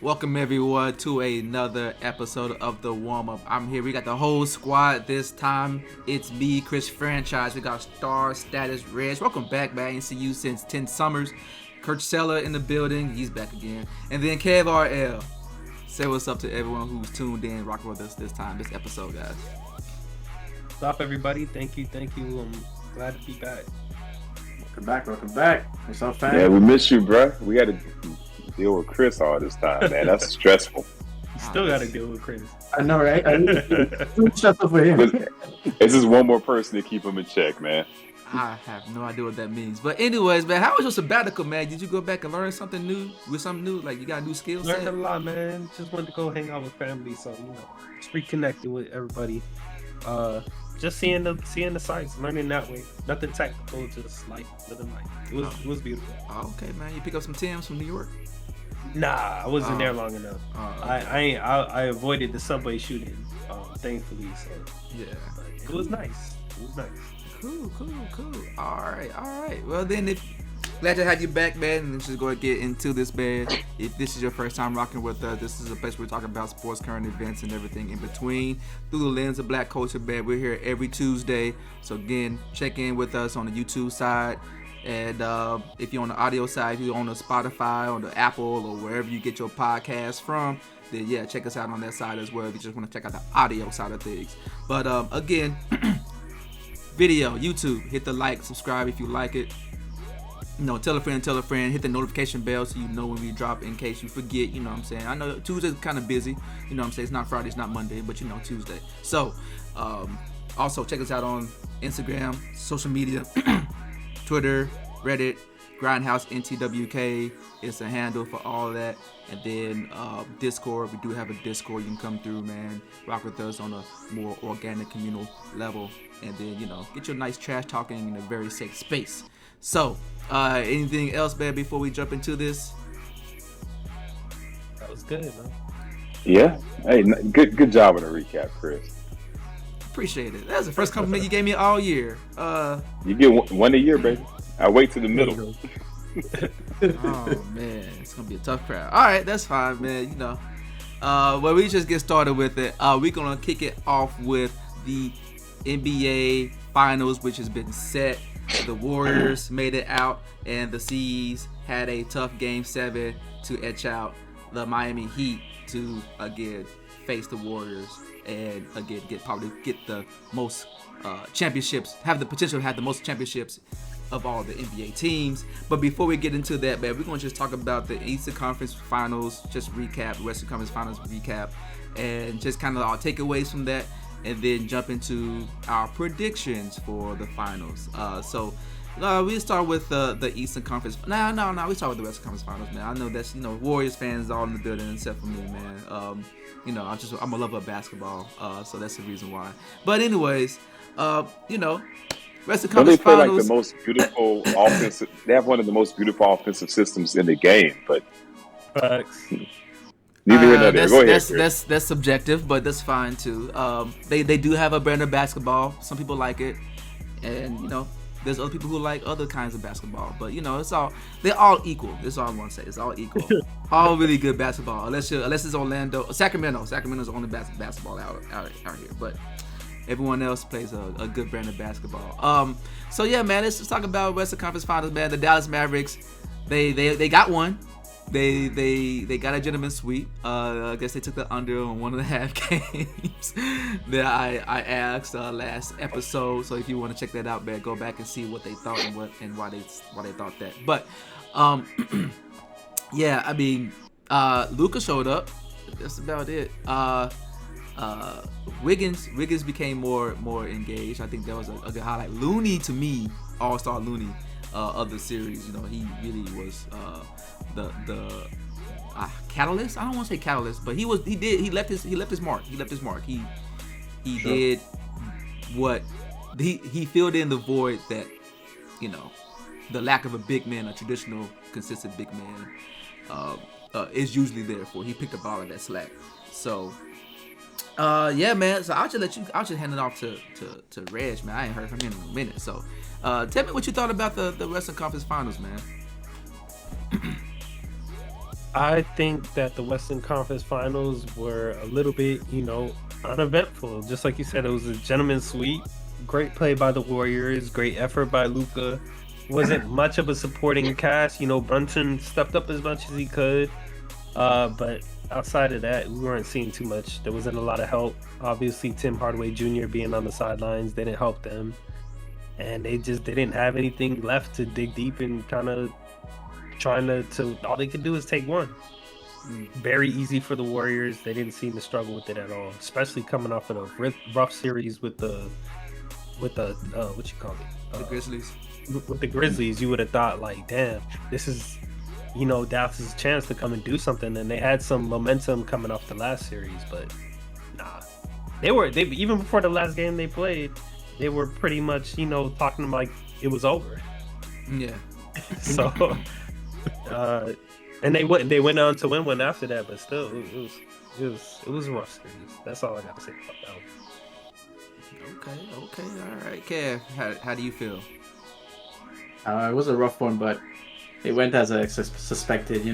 Welcome everyone to another episode of the Warmup. I'm here. We got the whole squad this time. It's me, Chris Franchise. We got Star Status Reg. Welcome back, man. I ain't seen you since 10 summers. Kurt Seller in the building. He's back again. And then Kev RL. Say what's up to everyone who's tuned in, rocking with us this episode, guys. What's up, everybody? Thank you. I'm glad to be back. Welcome back. What's up, fam? Yeah, we miss you, bro. We got to deal with Chris all this time, man. That's stressful. Still got to deal with Chris. I know, right? Shut up for him. It's just one more person to keep him in check, man. I have no idea what that means. But anyways, man, how was your sabbatical, man? Did you go back and learn something new? Like you got a new skill set? Learned a lot, man. Just wanted to go hang out with family, so just reconnecting with everybody. Just seeing the sights, learning that way. Nothing technical, just like living life. It was beautiful. Oh, okay, man. You pick up some Tims from New York? Nah, I wasn't there long enough. Okay. I avoided the subway shooting, thankfully. So yeah, it was nice. Cool. All right. Well, then, glad to have you back, man. And let's just go and get into this, man. If this is your first time rocking with us, this is a place where we're talking about sports, current events, and everything in between through the lens of Black culture, man. We're here every Tuesday. So again, check in with us on the YouTube side. And if you're on the audio side, if you're on the Spotify, on the Apple, or wherever you get your podcast from, then yeah, check us out on that side as well if you just want to check out the audio side of things. But again, video, YouTube, hit the like, subscribe if you like it. Tell a friend, hit the notification bell so you know when we drop in case you forget, you know what I'm saying. I know Tuesday's kind of busy, you know what I'm saying. It's not Friday, it's not Monday, but Tuesday. So, also check us out on Instagram, social media, Twitter, Reddit, Grindhouse NTWK is a handle for all of that. And then Discord, we do have a Discord. You can come through, man, rock with us on a more organic communal level. And then, get your nice trash talking in a very safe space. So, anything else, man, before we jump into this? That was good, man. Yeah. Hey, good job on the recap, Chris. Appreciate it. That's the first compliment you gave me all year. You get one a year, baby. I wait to the middle. Oh man, it's gonna be a tough crowd. All right, that's fine, man. Well, we just get started with it. We're gonna kick it off with the NBA Finals, which has been set. The Warriors made it out, and the C's had a tough Game 7 to etch out the Miami Heat to again face the Warriors and again get the most championships, have the potential to have the most championships of all the NBA teams. But before we get into that, man, we're going to just talk about the Eastern Conference Finals, just recap, Western Conference Finals recap, and just kind of our takeaways from that, and then jump into our predictions for the finals. So we start with the Eastern Conference. No, we start with the Western Conference Finals, man. I know that's, Warriors fans all in the building except for me, man. I'm a lover of basketball, so that's the reason why. But anyways, Western Conference They play Finals. like the most beautiful offensive. They have one of the most beautiful offensive systems in the game, but Facts. neither here nor there. Go ahead. That's subjective, but that's fine too. They do have a brand of basketball. Some people like it, and there's other people who like other kinds of basketball. But they're all equal. That's all I'm gonna say. It's all equal. All really good basketball, unless it's Orlando, Sacramento. Sacramento's the only basketball out here, but everyone else plays a good brand of basketball. So yeah, man, let's just talk about Western Conference Finals, man. The Dallas Mavericks, they got one. They got a gentleman's sweep. I guess they took the under on 1.5 games that I asked last episode. So if you want to check that out, man, go back and see what they thought and why they thought that. But yeah, I mean, Luka showed up. That's about it. Wiggins became more engaged. I think that was a good highlight. Looney, to me, all-star Looney of the series. He really was the catalyst. I don't want to say catalyst, but he left his mark. He did what he filled in the void that the lack of a big man, a traditional consistent big man, is usually there for. He picked up all of that slack. So yeah, man. So I'll just hand it off to Reg, man. I ain't heard from him in a minute. So tell me what you thought about the Western Conference Finals, man. I think that the Western Conference Finals were a little bit, uneventful. Just like you said, it was a gentleman's sweep. Great play by the Warriors. Great effort by Luca. Wasn't much of a supporting cast. Brunson stepped up as much as he could. But outside of that, we weren't seeing too much. There wasn't a lot of help. Obviously, Tim Hardaway Jr. being on the sidelines didn't help them. And they didn't have anything left to dig deep and kind of trying to all they could do is take one. Very easy for the Warriors. They didn't seem to struggle with it at all, especially coming off of a rough series with the what you call it, The Grizzlies. With the Grizzlies. You would have thought like, damn, this is Dallas's chance to come and do something, and they had some momentum coming off the last series, but nah, they even before the last game they played, they were pretty much talking like it was over. Yeah. So and they went on to win one after that, but still it was a rough series. That's all I got to say about that one. Okay, all right. Kev, how do you feel? It was a rough one, but it went as I suspected.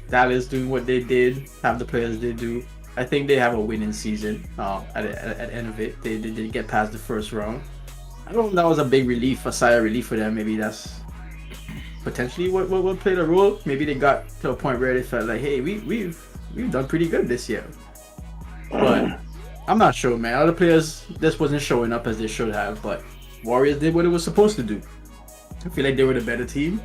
Dallas doing what they did, have the players they do. I think they have a winning season. At the end of it, they did get past the first round. I don't know if that was a big relief, a sigh of relief for them. Maybe that's potentially what played a role. Maybe they got to a point where they felt like, hey, we've done pretty good this year. But I'm not sure, man. Other players just wasn't showing up as they should have. But Warriors did what it was supposed to do. I feel like they were the better team.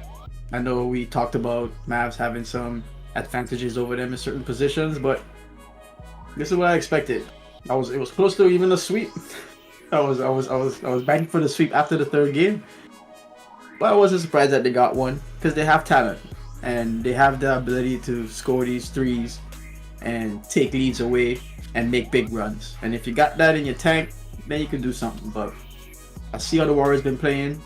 I know we talked about Mavs having some advantages over them in certain positions, but this is what I expected. It was close to even a sweep. I was banking for the sweep after the third game, but I wasn't surprised that they got one because they have talent and they have the ability to score these threes and take leads away and make big runs. And if you got that in your tank, then you can do something. But I see how the Warriors been playing.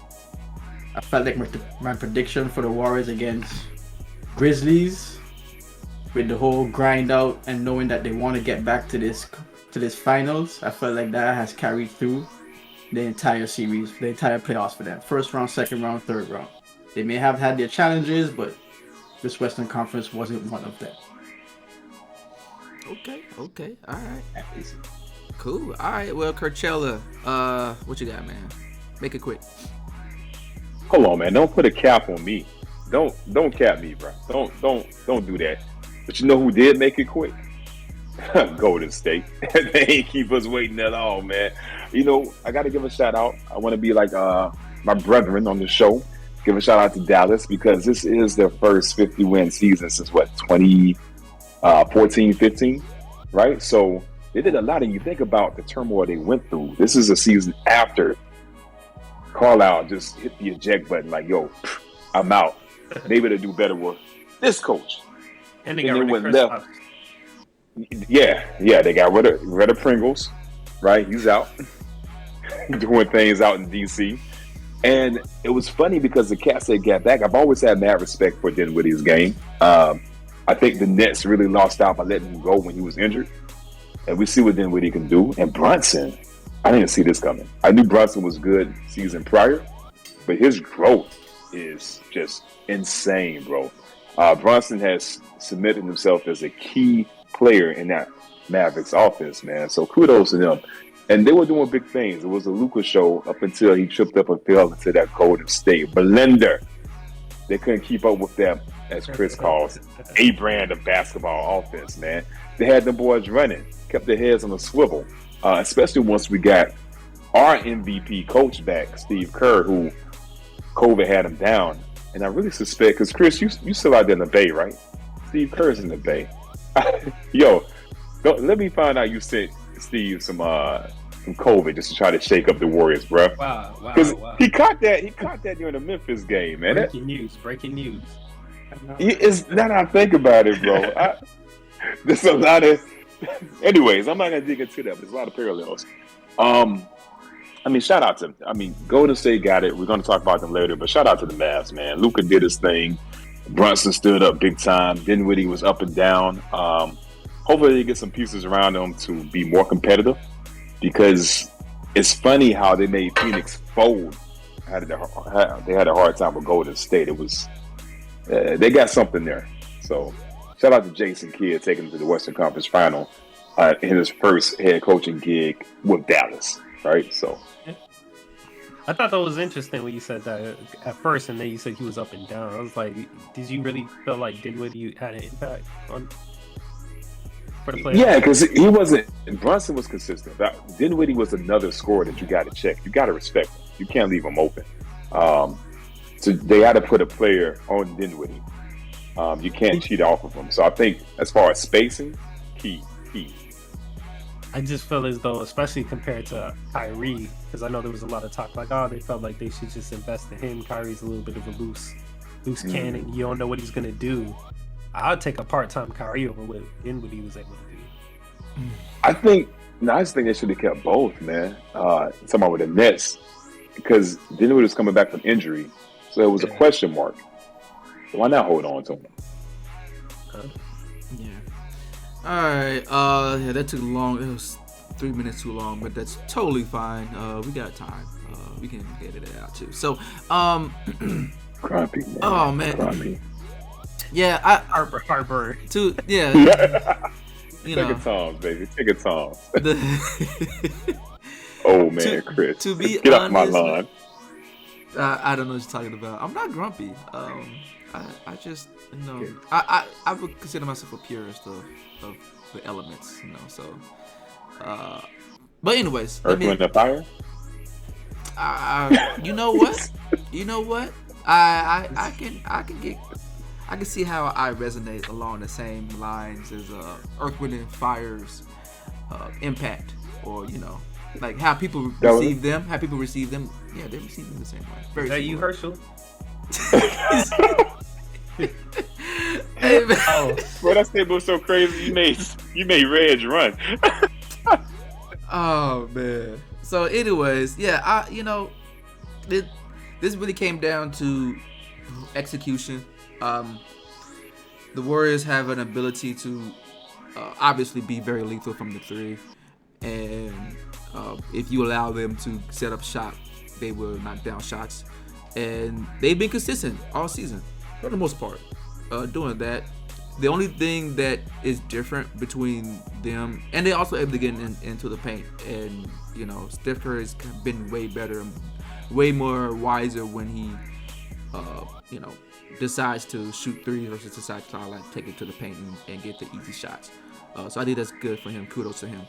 I felt like my prediction for the Warriors against Grizzlies, with the whole grind out and knowing that they want to get back to this finals, I felt like that has carried through the entire series, the entire playoffs for them. First round, second round, third round. They may have had their challenges, but this Western Conference wasn't one of them. Okay, all right. Cool. All right, well, Coachella, what you got, man? Make it quick. Hold on, man. Don't put a cap on me. Don't cap me, bro. Don't do that. But you know who did make it quick? Golden State. They ain't keep us waiting at all, man. I got to give a shout out. I want to be like my brethren on the show. Give a shout out to Dallas because this is their first 50-win season since 2014, 15, right? So they did a lot, and you think about the turmoil they went through. This is a season after Carlisle just hit the eject button like, yo, I'm out. They better do better with this coach. And they got rid of Chris left. Yeah, they got rid of Pringles, right? He's out doing things out in DC. And it was funny because the Cats that got back, I've always had mad respect for Dinwiddie's game. I think the Nets really lost out by letting him go when he was injured. And we see what Dinwiddie can do. And Brunson, I didn't see this coming. I knew Brunson was good season prior, but his growth is just insane, bro. Brunson has cemented himself as a key player in that Mavericks offense, man. So kudos to them. And they were doing big things. It was a Luka show up until he tripped up and fell into that Golden State blender. They couldn't keep up with them, as Chris calls, a brand of basketball offense, man. They had them boys running, kept their heads on a swivel, especially once we got our MVP coach back, Steve Kerr, who COVID had him down. And I really suspect, because Chris, you still out there in the Bay, right? Steve Kerr's in the Bay. Yo, let me find out you sent Steve some COVID just to try to shake up the Warriors, bro. Wow. He caught that during the Memphis game, man. Breaking news. It's now that I think about it, bro. There's a lot of. Anyways, I'm not gonna dig into that, but there's a lot of parallels. Shout out to. Golden State got it. We're gonna talk about them later, but shout out to the Mavs, man. Luka did his thing. Brunson stood up big time. Dinwiddie was up and down. Hopefully they get some pieces around them to be more competitive, because it's funny how they made Phoenix fold. They had a hard time with Golden State. It was they got something there. So shout out to Jason Kidd taking him to the Western Conference Final in his first head coaching gig with Dallas, right? So I thought that was interesting when you said that at first, and then you said he was up and down. I was like, did you really feel like Dinwiddie had an impact on for the playoffs? yeah, because he wasn't. Brunson was consistent. Dinwiddie was another scorer that you got to check. You got to respect him. You can't leave him open. So they had to put a player on Dinwiddie. You can't cheat off of him. So I think as far as spacing, key. I just feel as though, especially compared to Kyrie, because I know there was a lot of talk like, oh, they felt like they should just invest in him. Kyrie's a little bit of a loose cannon. You don't know what he's gonna do. I'll take a part-time Kyrie over what Dinwiddie was able to do. I just think they should have kept both, man. Talking about with the Nets, because Dinwiddie was coming back from injury, so it was a question mark. So why not hold on to him? Yeah. All right. Yeah, that took long. It was 3 minutes too long, but that's totally fine. We got time. We can get it out too. So, Grumpy, man. Oh man. Grumpy. Yeah, Harbor. Yeah. Take it Toms, baby. Take it Toms. The, Oh man, Chris. To be get off my honest, lawn. I don't know what you're talking about. I'm not grumpy. I just, I would consider myself a purist of the elements, So, but anyways, Earth, Wind, and Fire. You know what? I can see how I resonate along the same lines as Earth, Wind, and Fire's impact, or like how people receive them. How people receive them. Yeah, they receive them the same way. Very. Is that you, Herschel? Hey, man. Oh, bro, that statement was so crazy. You made Reg run. Oh man. So, anyways, yeah, this really came down to execution. The Warriors have an ability to obviously be very lethal from the three, and if you allow them to set up shot, they will knock down shots, and they've been consistent all season for the most part doing that. The only thing that is different between them, and they also able to get into the paint, and Steph Curry has been way better, way more wiser when he decides to shoot threes versus decides to like take it to the paint and get the easy shots. So I think that's good for him. Kudos to him.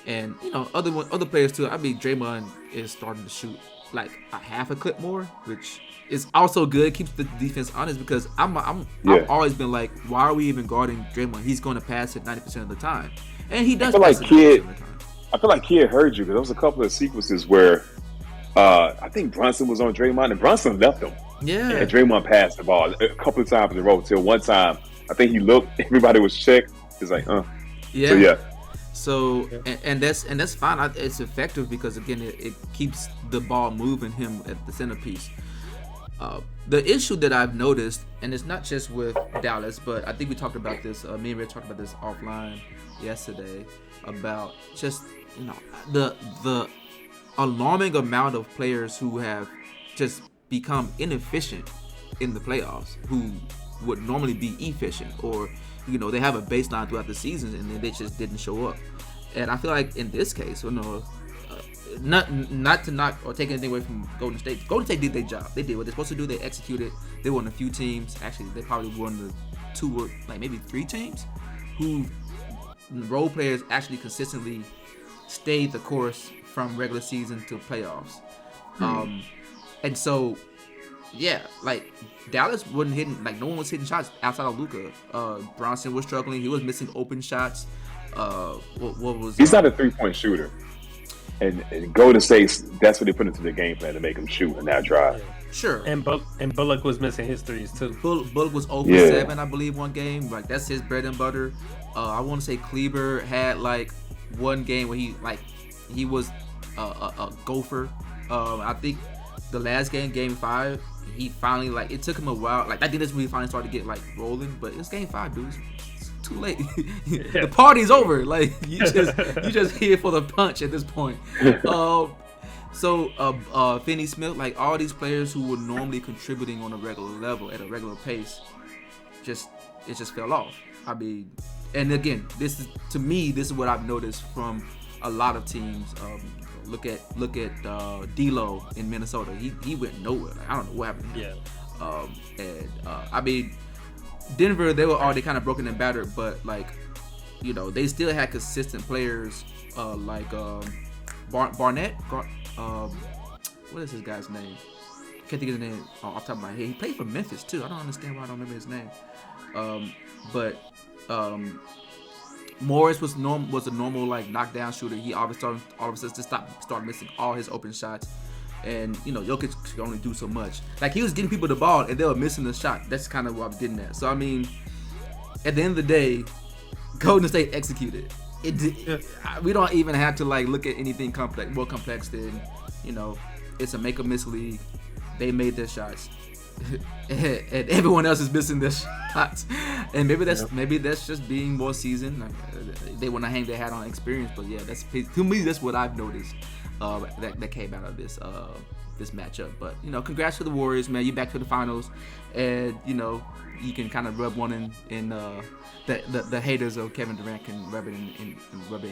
And other players too. I mean, Draymond is starting to shoot like a half a clip more, which is also good. It keeps the defense honest, because I've always been like, why are we even guarding Draymond? He's going to pass it 90% of the time, and he does. I feel like Kidd heard you, because there was a couple of sequences where I think Brunson was on Draymond and Brunson left him. Yeah. And Draymond passed the ball a couple of times in a row, till one time I think he looked, everybody was checked. He's like, Yeah. So and that's fine. It's effective because again it keeps the ball moving him at the centerpiece. The issue that I've noticed, and it's not just with Dallas, but I think we talked about this. Me and Ray talked about this offline yesterday about just the alarming amount of players who have just become inefficient in the playoffs, who would normally be efficient, or they have a baseline throughout the season and then they just didn't show up. And I feel like in this case, not to knock or take anything away from Golden State. Golden State did their job. They did what they're supposed to do. They executed. They won a few teams. Actually, they probably won the two or like maybe three teams who role players actually consistently stayed the course from regular season to playoffs. And so, yeah, like Dallas wasn't hitting, like no one was hitting shots outside of Luka. Bronson was struggling. He was missing open shots. What was? He's not a 3-point shooter. And Golden State, that's what they put into the game plan to make him shoot and not drive. Yeah. Sure. And Bullock was missing his threes too. Bullock was 0 for 7, I believe, one game. Like that's his bread and butter. I want to say Kleber had like one game where he was a gopher. I think the last game 5, he finally it took him a while. Like I think that's when he finally started to get rolling. But it's game 5, dude. It's too late. The party's over. Like you just here for the punch at this point. So Finney Smith, like all these players who were normally contributing on a regular level at a regular pace, just it just fell off. I mean, and again, this is what I've noticed from a lot of teams. Look at D'Lo in Minnesota. He went nowhere. Like, I don't know what happened to him. Yeah. I mean, Denver, they were already kind of broken and battered, but like, you know, they still had consistent players like Barnett. What is this guy's name? Can't think of his name off the top of my head. He played for Memphis too. I don't understand why I don't remember his name. But Morris was a normal like knockdown shooter. He all of a sudden just start missing all his open shots. And you know, Jokic could only do so much. Like, he was getting people the ball and they were missing the shot. That's kind of what I'm getting at. So I mean, at the end of the day, Golden State executed. We don't even have to like look at anything more complex than, you know, it's a make or miss league. They made their shots, and everyone else is missing their shots. And maybe that's just being more seasoned. They want to hang their hat on experience, but yeah, to me that's what I've noticed that came out of this matchup. But you know, congrats to the Warriors, man. You're back to the finals, and you know, you can kind of rub one in the haters of Kevin Durant can rub it in.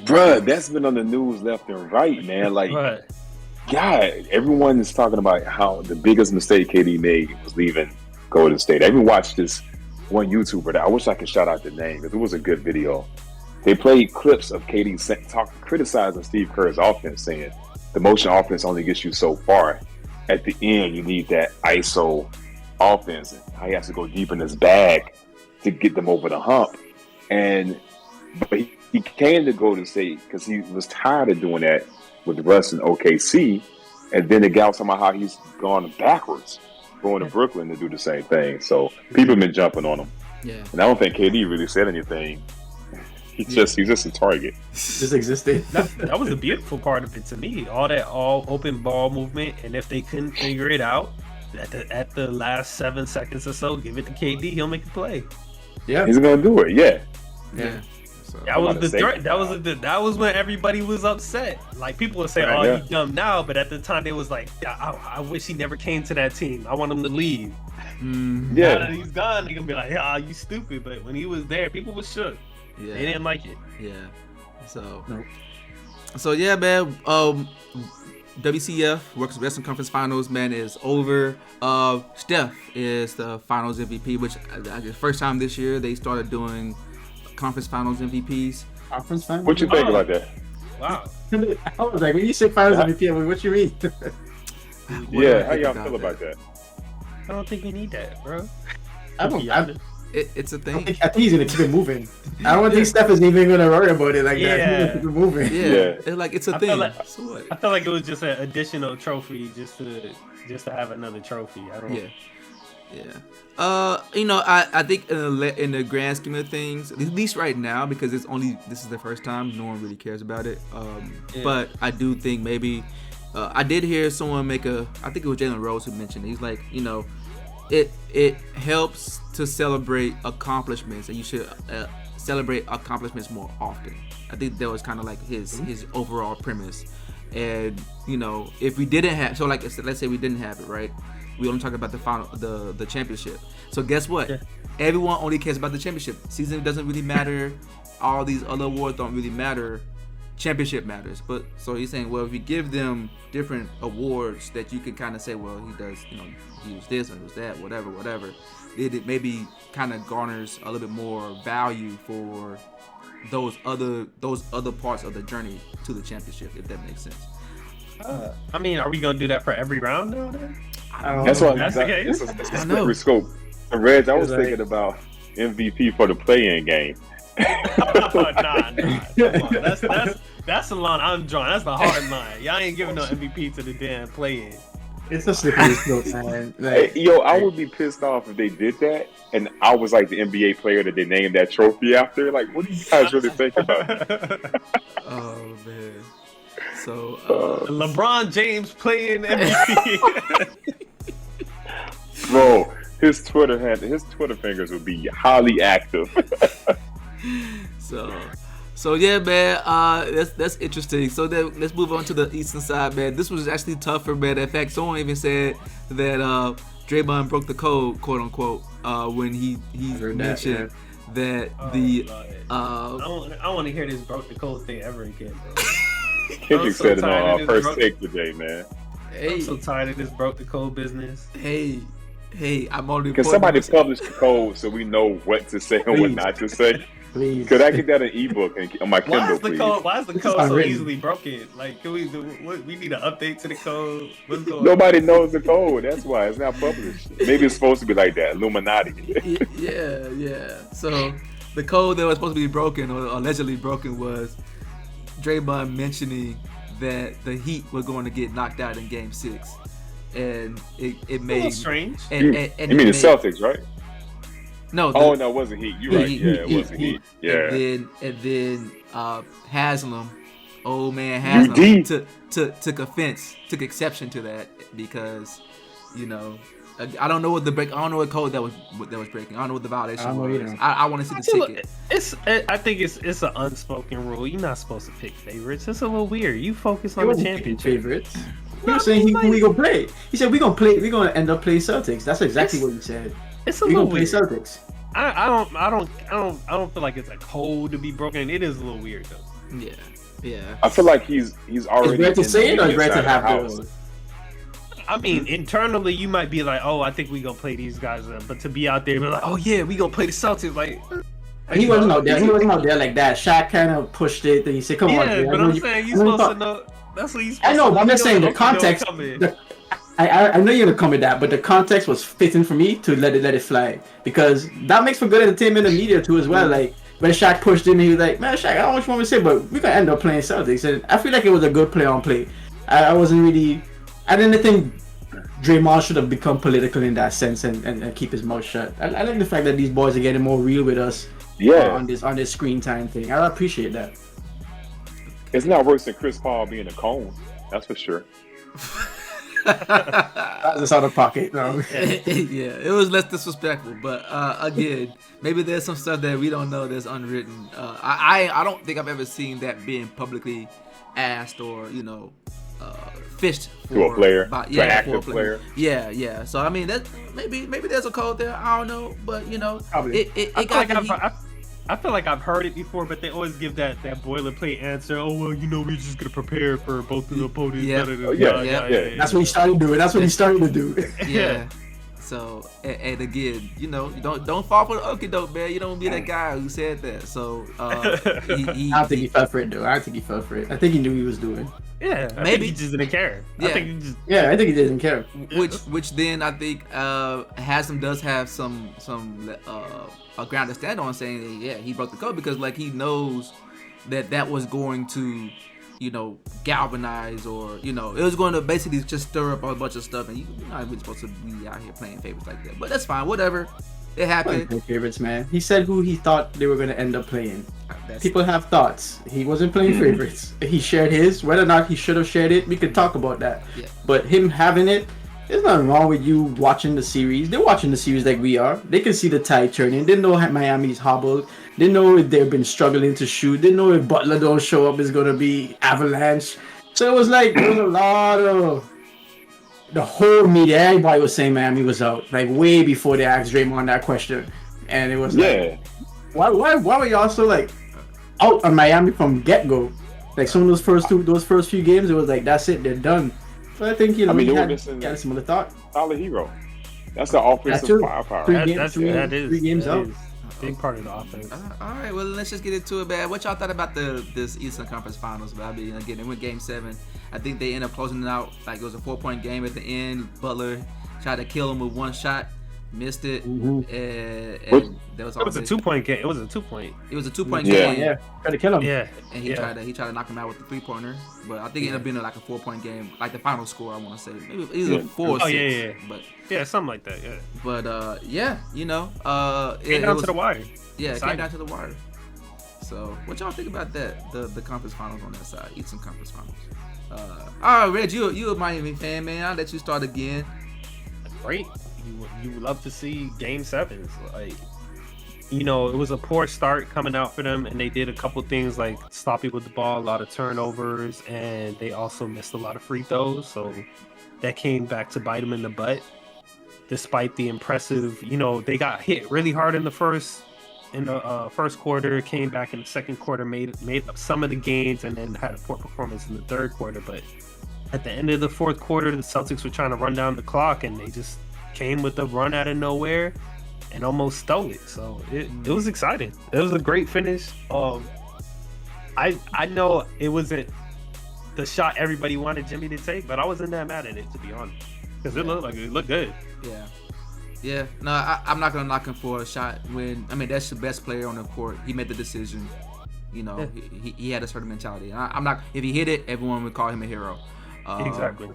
Bruh, that's been on the news left and right, man. Like, Right. God, everyone is talking about how the biggest mistake KD made was leaving Golden State. I even watched this one YouTuber that I wish I could shout out the name because it was a good video. They played clips of KD criticizing Steve Kerr's offense, saying the motion offense only gets you so far. At the end, you need that ISO offense. How he has to go deep in his bag to get them over the hump. But he came to Golden State because he was tired of doing that with Russ and OKC, and then the guy was talking about how he's gone backwards, going to Brooklyn to do the same thing. So people have been jumping on him. Yeah. And I don't think KD really said anything. He's just a target. Just existed. That was the beautiful part of it to me. All open ball movement, and if they couldn't figure it out at the last 7 seconds or so, give it to KD. He'll make a play. Yeah. He's gonna do it. Yeah. So, That was the threat. That was when everybody was upset. Like, people would say, Right, "Oh, yeah. he's dumb now," but at the time they was like, I wish he never came to that team. I want him to leave. Now Yeah. that he's gone, they gonna be like, "Yeah, you stupid." But when he was there, people was shook. yeah. They didn't like it. Yeah. So. Nope. So yeah, man. WCF Works Wrestling Conference Finals, man, is over. Steph is the Finals MVP, which I guess first time this year they started doing Conference Finals MVPs. Conference finals? What you think about that? Wow. I was like, when you say finals MVP, I'm like, what you mean? What do I Yeah. How think y'all feel about that? I don't think we need that, bro. It's a thing. I think he's gonna keep it moving. I don't think Steph is even gonna worry about it like that. He's Yeah. gonna keep it moving. Yeah. It's a I thing. feel like- So what? I felt like it was just an additional trophy just to have another trophy. I don't. Yeah. You know, I think in the grand scheme of things, at least right now, because this is the first time, no one really cares about it. But I do think maybe I did hear someone I think it was Jalen Rose who mentioned it. He's like, you know, it helps to celebrate accomplishments, and you should celebrate accomplishments more often. I think that was kind of like his overall premise. And you know, if we didn't have, so like let's say we didn't have it, right? We only talk about the final, the championship. So guess what? Yeah. Everyone only cares about the championship. Season doesn't really matter. All these other awards don't really matter. Championship matters. But so he's saying, well, if you give them different awards that you can kind of say, well, he does, you know, he was this and he was that, whatever. It maybe kind of garners a little bit more value for those other parts of the journey to the championship, if that makes sense. I mean, are we gonna do that for every round now? Then? That's why That's the case. it's a I know. slippery scope. And Reg, I was It's like- thinking about MVP for the play-in game. Nah. Come on. That's the line I'm drawing. That's the hard line. Y'all ain't giving no MVP to the damn play-in. It's a slippery slope, man. Hey, Like, yo, I would be pissed off if they did that, and I was like the NBA player that they named that trophy after. Like, what do you guys really think about it? Oh man. So LeBron James playing MVP. Bro, his Twitter fingers would be highly active. So yeah, man. That's interesting. So then let's move on to the Eastern side, man. This was actually tougher, man. In fact, someone even said that Draymond broke the code, quote unquote, when he heard that, mentioned that Oh, the Lord. I don't want to hear this broke the code thing ever again, bro. Kendrick so said it tired on of our this first broke- take today, man. hey, I'm so tired of this broke the code business. hey, I'm only Can somebody publish the code so we know what to say and what Please. not to say? Please. Could I get that in ebook on my Why Kindle, is the please? code? Why is the This is code so unwritten. easily broken? Like, can we do? What, we need an update to the code. What's going Nobody on? knows the code. That's why it's not published. Maybe it's supposed to be like that, Illuminati. Yeah. So the code that was supposed to be broken or allegedly broken was Draymond mentioning that the Heat were going to get knocked out in Game 6, and it It's a little made strange. and You it mean the made- Celtics, right? No, Oh no, it wasn't Heat. You're right. Heat, Yeah, it wasn't Heat. Yeah. And then Haslam, old man UD. Haslam, took offense, took exception to that because, you know, I don't know what what code that was breaking. I don't know what the I violation don't know was. either. I want to see the ticket. I think it's an unspoken rule. You're not supposed to pick favorites. It's a little weird. You focus He on the wasn't picking championship. favorites. He was saying who we gonna play. He said we gonna end up playing Celtics. That's exactly what he said. It's a We little gonna play weird. Celtics. I don't feel like it's a code to be broken. It is a little weird though. Yeah. I feel like he's already. Is Brett to in say it or is Brett to inside have the house. the? I mean, internally you might be like, oh, I think we gonna play these guys, but to be out there, be like, oh yeah, we gonna play the Celtics, like. He wasn't out there. He wasn't out there like that. Shaq kind of pushed it. Then he said, "Come on, Yeah, Dre, I but know I'm you- saying I you're know you supposed to thought- know. That's what you're supposed I know, but I'm just saying the you know what's context. coming. I know you're gonna come with that, but the context was fitting for me to let it fly because that makes for good entertainment and media too as well. Like when Shaq pushed him, he was like, "Man, Shaq, I don't know what you want me to say, but we're gonna end up playing Celtics," and I feel like it was a good play on play. I wasn't really. I didn't think Draymond should have become political in that sense and keep his mouth shut. I like the fact that these boys are getting more real with us. Yeah, On this screen time thing, I appreciate that. it's not worse than Chris Paul being a cone. That's for sure. That's just out of pocket. No. Yeah, it was less disrespectful, but again, maybe there's some stuff that we don't know that's unwritten. I don't think I've ever seen that being publicly asked or fished for To a player, by, to an for a active player. Yeah. So I mean, that maybe there's a code there. I don't know, but Probably. I feel like I've heard it before, but they always give that boilerplate answer. Oh well, we're just gonna prepare for both of the opponents. Yeah. da, da, da, Oh, yeah, yeah. That's what he started doing. That's what he started to do. Yeah. So and again, you don't fall for the okie doke, man. You don't be that guy who said that. So he I don't think he fell for it though. I don't think he fell for it. I think he knew what he was doing. Yeah, I think Maybe. he just didn't care. Yeah. I think he just Yeah, I think he didn't care. which then I think Haslam does have some a ground to stand on, saying that, yeah, he broke the code because like he knows that was going to galvanize or it was going to basically just stir up a bunch of stuff, and you're not really supposed to be out here playing favorites like that. But that's fine, whatever. It happened. No favorites, man. He said who he thought they were going to end up playing. That's- People have thoughts. He wasn't playing favorites. He shared his. Whether or not he should have shared it, we could talk about that. Yeah. But him having it, there's nothing wrong with you watching the series. They're watching the series like we are. They can see the tide turning. They know Miami's hobbled. They know if they've been struggling to shoot. They know if Butler don't show up, it's going to be avalanche. So it was like, there was a lot of... The whole media, everybody was saying Miami was out, like way before they asked Draymond that question. And it was like, why were y'all so like out on Miami from get-go? Like some of those first few games, it was like, that's it, they're done. So I think, I mean, he they were had missing a similar thought. Tyler Hero. That's the offensive true. firepower. Three that, games- that's three- that is three games that out. is a big part of the offense. All right, well, let's just get into it, man. What y'all thought about this Eastern Conference Finals? I mean, again, they went Game 7. I think they ended up closing it out like it was a 4-point game at the end. Butler tried to kill him with one shot, missed it, and that was all. It was a 2-point game. It was a 2-point. It was a 2-point Yeah. game. Yeah, try to kill him. Yeah, And he tried to knock him out with the 3-pointer, but I think it ended up being like a 4-point game, like the final score. I want to say maybe either 4 or 6. yeah. But yeah, something like that. Yeah, yeah, came down to the wire. Yeah, it came Exciting. down to the wire. So, what y'all think about that? The conference finals on that side, Eastern Conference Finals. All right, Reg, you a Miami fan, man. I'll let you start again. Great. You would love to see Game 7s. Like, it was a poor start coming out for them, and they did a couple things like sloppy with the ball, a lot of turnovers, and they also missed a lot of free throws. So that came back to bite them in the butt. despite the impressive, they got hit really hard in the first quarter, came back in the second quarter, made up some of the gains, and then had a poor performance in the third quarter. But at the end of the fourth quarter, the Celtics were trying to run down the clock, and they just came with a run out of nowhere and almost stole it. So it was exciting. It was a great finish. I know it wasn't the shot everybody wanted Jimmy to take, but I wasn't that mad at it, to be honest, because it looked good. Yeah. No, I'm not gonna knock him for a shot when that's the best player on the court. He made the decision. He had a certain mentality. I'm not. If he hit it, everyone would call him a hero. Exactly.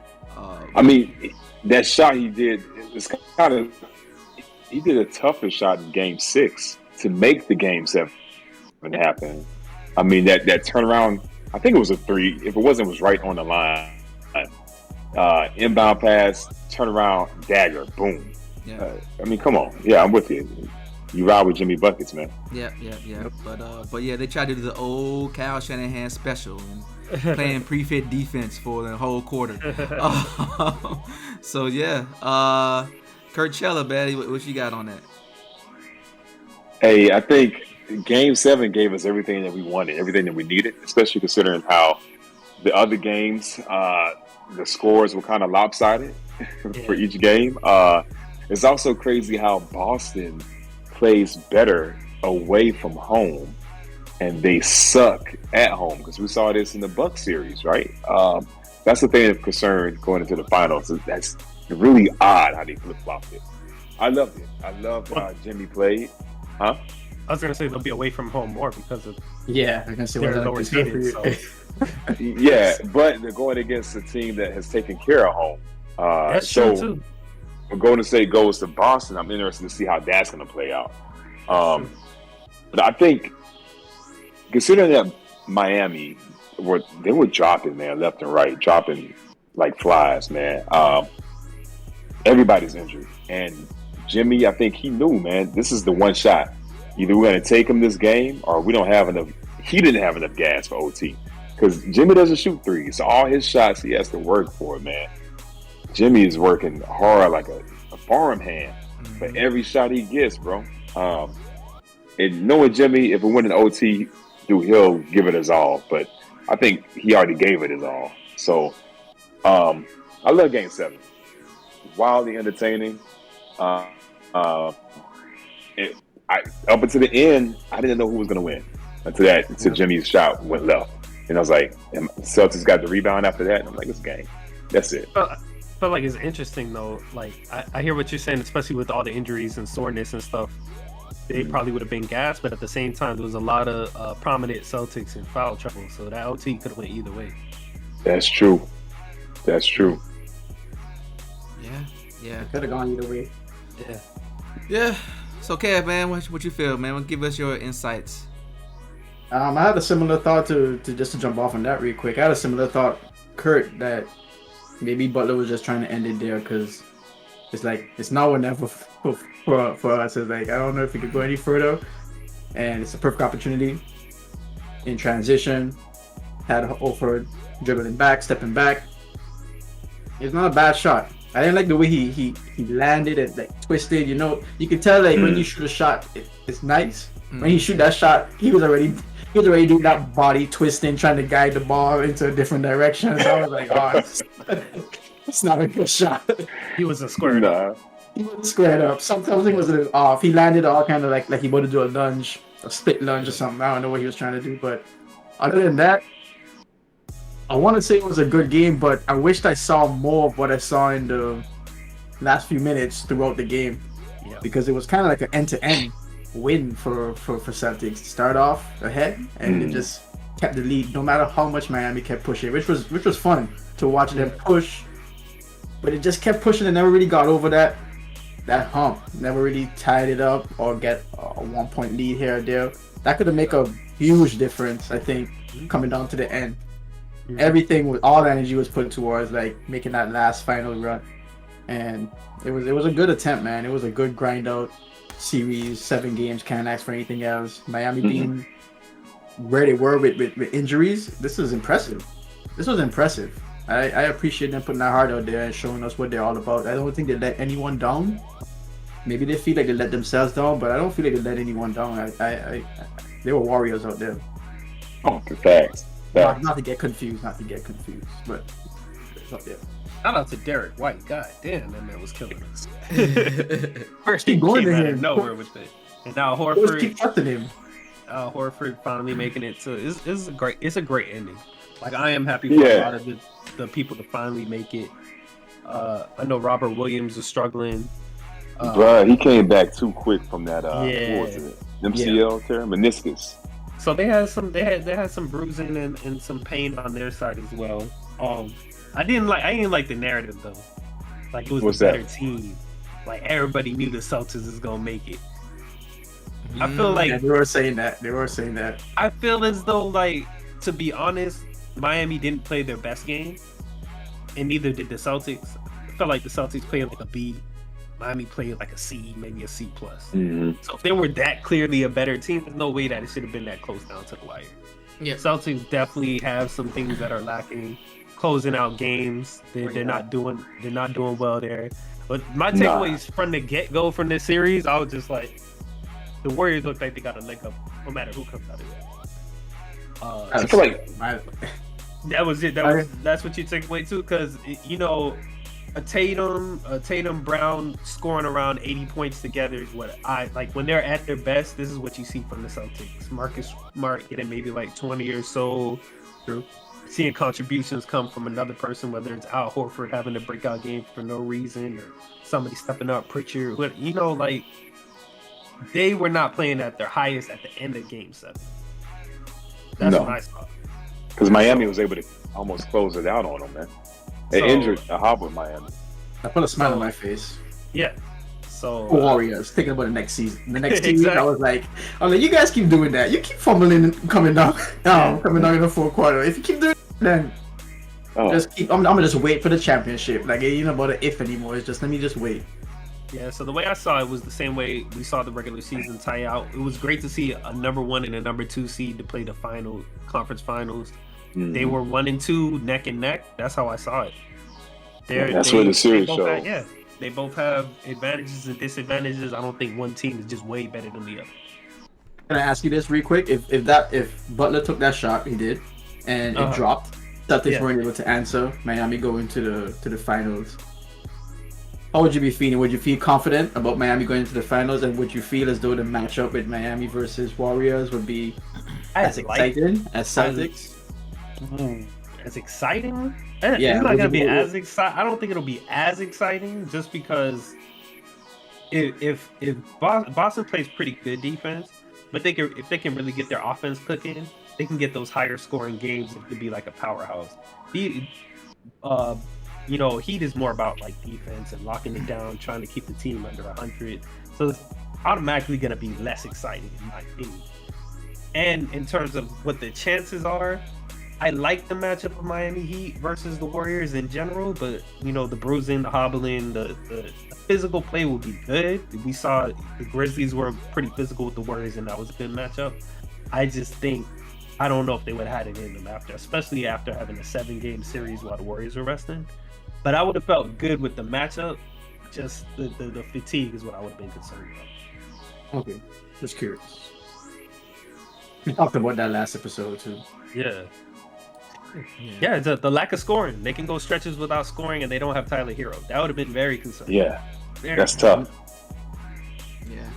That shot he did, it's kind of, he did a tougher shot in Game 6 to make the Game 7 happen. That turnaround, I think it was a 3. If it wasn't, it was right on the line. Inbound pass, turnaround, dagger, boom. Yeah. Come on. Yeah, I'm with you. You ride with Jimmy Buckets, man. Yeah. But yeah, they tried to do the old Kyle Shanahan special and playing pre-fit defense for the whole quarter. So yeah, Coachella, man, what you got on that? Hey, I think Game 7 gave us everything that we wanted, everything that we needed, especially considering how the other games, the scores were kind of lopsided for each game. It's also crazy how Boston plays better away from home and they suck at home, because we saw this in the Bucks series, right? That's the thing of concern going into the finals. That's really odd how they flip-flopped it. I loved it. I loved how Jimmy played. Huh? I was going to say they'll be away from home more because of I can see they're lower seeded. So. Yeah, but they're going against a team that has taken care of home. That's true too. When Golden State goes to Boston, I'm interested to see how that's going to play out. But I think, considering that Miami, they were dropping, man, left and right, dropping like flies, man. Everybody's injured. And Jimmy, I think he knew, man, this is the one shot. Either we're going to take him this game or we don't have enough. He didn't have enough gas for OT. Because Jimmy doesn't shoot threes. So all his shots, he has to work for it, man. Jimmy is working hard like a farmhand for every shot he gets, bro. And knowing Jimmy, if we win an OT, he'll give it his all. But I think he already gave it his all. So I love Game 7. Wildly entertaining. Up until the end, I didn't know who was going to win until Jimmy's shot went left. And I was like, Celtics got the rebound after that. And I'm like, it's a game. That's it. But like, it's interesting though. Like, I hear what you're saying, especially with all the injuries and soreness and stuff. They probably would have been gassed, but at the same time, there was a lot of prominent Celtics in foul trouble. So that OT could have went either way. That's true. Yeah. Could have gone either way. Yeah. So, Kev, man, what you feel, man? Give us your insights. I had a similar thought to jump off on that real quick. I had a similar thought, Kurt, that maybe Butler was just trying to end it there because it's like it's now or never for us. It's like I don't know if we could go any further, and it's a perfect opportunity in transition. Had Horford dribbling back, stepping back. It's not a bad shot. I didn't like the way he landed and like twisted. You can tell like when you shoot a shot, it's nice. When he shoot that shot, he was already doing that body twisting, trying to guide the ball into a different direction. So I was like, it's not a good shot. He wasn't squared up. He wasn't squared up. Sometimes he was a little off. He landed all kind of like he wanted to do a lunge, a split lunge or something. I don't know what he was trying to do, but other than that, I want to say it was a good game, but I wished I saw more of what I saw in the last few minutes throughout the game, because it was kind of like an end-to-end win for Celtics. Start off ahead, and it just kept the lead, no matter how much Miami kept pushing, which was fun to watch them push. But it just kept pushing and never really got over that hump. Never really tied it up or get a 1-point lead here or there. That could have made a huge difference, I think, coming down to the end. Everything with all the energy was put towards like making that last final run, and it was a good attempt, man. It was a good grind out series. 7 games, can't ask for anything else. Miami being where they were with injuries, this was impressive. I appreciate them putting their heart out there and showing us what they're all about. I don't think they let anyone down. Maybe they feel like they let themselves down, but I don't feel like they let anyone down. They were warriors out there. Oh, facts. Not to get confused, but it's out there. Shout out to Derek White. God damn, that man was killing us. First, Keep he going came to out him. of nowhere with it, and now Always keep Horford. trusting him. Horford finally making it to. It's a great ending. Like I am happy for a lot of the people to finally make it. I know Robert Williams is struggling. Bruh, he came back too quick from that. Yeah. What was it? MCL tear, meniscus. So they had some bruising and some pain on their side as well. I didn't like the narrative though. Like it was What's a better that? team. Like everybody knew the Celtics is gonna make it. I feel like Yeah, they were saying that. I feel as though, like, to be honest, Miami didn't play their best game, and neither did the Celtics. I felt like the Celtics played like a B. Miami played like a C, maybe a C plus. Mm-hmm. So if they were that clearly a better team, there's no way that it should have been that close down to the wire. Yeah. Celtics definitely have some things that are lacking. Closing out games, they're not doing well there. But my takeaways from the get go from this series, I was just like, the Warriors look like they got a leg up no matter who comes out of it. I feel like That was it. That's what you take away too, because a Tatum Brown scoring around 80 points together is what I like when they're at their best. This is what you see from the Celtics. Marcus Smart getting maybe like 20 or so. True. Seeing contributions come from another person, whether it's Al Horford having a breakout game for no reason or somebody stepping up, Pritchard. Like they were not playing at their highest at the end of Game 7. That's what I saw. Because Miami was able to almost close it out on them, man. They injured a hobble Miami. I put a smile on my face. Yeah. So Warriors thinking about the next season. The next team, I was like, you guys keep doing that. You keep fumbling and coming down in the fourth quarter. If you keep doing that, then just keep. I'm gonna just wait for the championship. Like it ain't about an if anymore. It's just let me just wait. Yeah. So the way I saw it was the same way we saw the regular season tie out. It was great to see a number 1 and a number 2 seed to play the conference finals. Mm-hmm. They were 1 and 2 neck and neck. That's how I saw it. That's what the series showed. They both have advantages and disadvantages. I don't think one team is just way better than the other. Can I ask you this real quick? If Butler took that shot, he did, and it dropped, Celtics weren't able to answer. Miami going to the finals. How would you be feeling? Would you feel confident about Miami going to the finals, and would you feel as though the matchup with Miami versus Warriors would be as exciting as Celtics? As exciting? Yeah, it's not gonna be as exciting. I don't think it'll be as exciting, just because if Boston plays pretty good defense, but if they can really get their offense cooking, they can get those higher scoring games. It could be like a powerhouse. Heat is more about like defense and locking it down, trying to keep the team under 100. So it's automatically gonna be less exciting in my opinion. And in terms of what the chances are, I like the matchup of Miami Heat versus the Warriors in general, but the bruising, the hobbling, the physical play will be good. We saw the Grizzlies were pretty physical with the Warriors, and that was a good matchup. I just think I don't know if they would have had it in them especially after having a 7-game series while the Warriors were resting. But I would have felt good with the matchup. Just the fatigue is what I would have been concerned about. Okay, just curious. We talked about that last episode too. Yeah, the lack of scoring. They can go stretches without scoring, and they don't have Tyler Hero. That would have been very concerning. Yeah, that's tough. Yeah.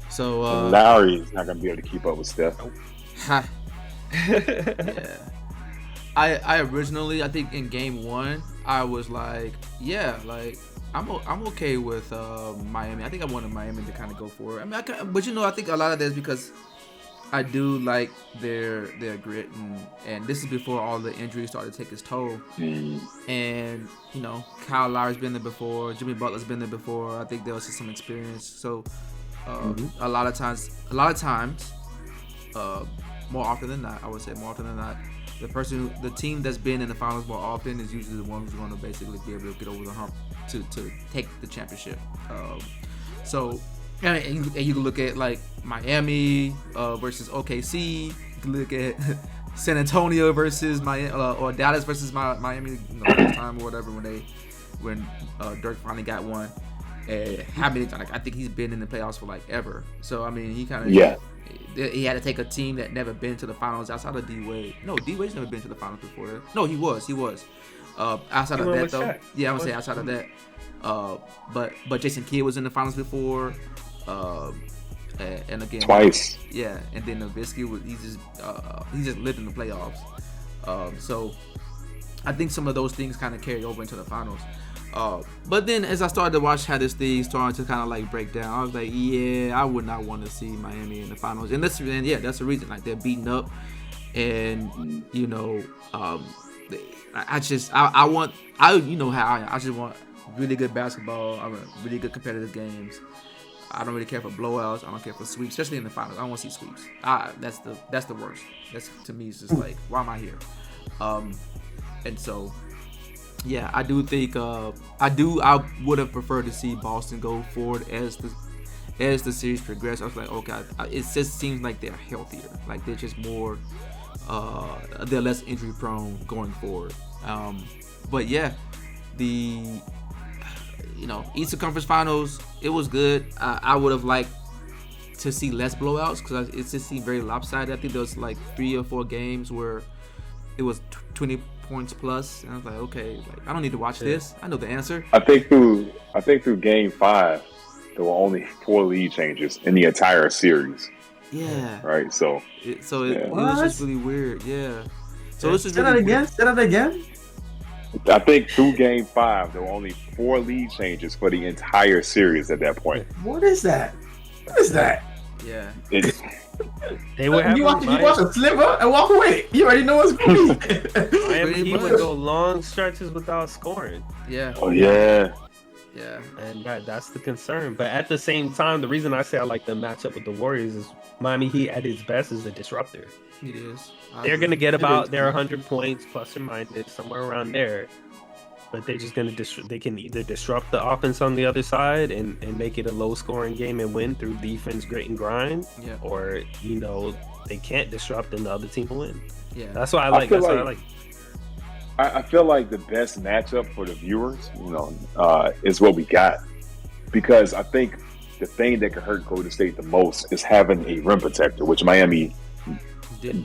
So Lowry is not gonna be able to keep up with Steph. Yeah. I originally, I think in game 1, I was like, I'm okay with Miami. I think I wanted Miami to kind of go for it. I mean, I think a lot of that is because I do like their grit, and this is before all the injuries started to take its toll. And Kyle Lowry's been there before, Jimmy Butler's been there before. I think there was just some experience. So a lot of times, more often than not, I would say more often than not, the team that's been in the finals more often is usually the one who's going to basically be able to get over the hump to take the championship. And you can look at like Miami versus OKC. You can look at San Antonio versus Miami, or Dallas versus Miami, first time or whatever when Dirk finally got one. And how many times? Like, I think he's been in the playoffs for like ever. So I mean, he kind of he had to take a team that never been to the finals outside of D Wade. No, D Wade's never been to the finals before that. No, he was. Outside of that though, yeah, I would say outside of that. But Jason Kidd was in the finals before. And again twice. Yeah, and then Nowitzki he just lived in the playoffs. So I think some of those things kind of carry over into the finals. But then as I started to watch how this thing started to kind of like break down, I was like, yeah, I would not want to see Miami in the finals. And that's the reason. Like, they're beating up, and I just want really good basketball. I want really good competitive games. I don't really care for blowouts. I don't care for sweeps, especially in the finals. I don't want to see sweeps. That's the worst. That's, to me, it's just like, why am I here? And so, yeah, I do think I would have preferred to see Boston go forward as the series progressed. I was like, okay, it just seems like they're healthier. Like, they're just more, they're less injury prone going forward. But yeah, the Eastern Conference Finals, it was good. I would have liked to see less blowouts because it just seemed very lopsided. I think there was like 3 or 4 games where it was 20 points plus, and I was like, okay, like, I don't need to watch this. I know the answer. I think through Game 5, there were only 4 lead changes in the entire series. Yeah. Right. So. It was just really weird. Yeah. So this is Say that again. I think through Game 5, there were only 4 lead changes for the entire series at that point. What is that? Yeah. They would have you watch a sliver and walk away. You already know what's going to Miami would go long stretches without scoring. Yeah. Oh yeah. Yeah. And that's the concern. But at the same time, the reason I say I like the matchup with the Warriors is Miami Heat at its best is a disruptor. It is. They're going to get about their 100 points plus or minus, somewhere around there. But they're just going to they can either disrupt the offense on the other side and make it a low scoring game and win through defense, grit and grind. Yeah. Or, they can't disrupt and the other team will win. Yeah. That's what I like. I feel like the best matchup for the viewers, is what we got. Because I think the thing that could hurt Golden State the most is having a rim protector, which Miami,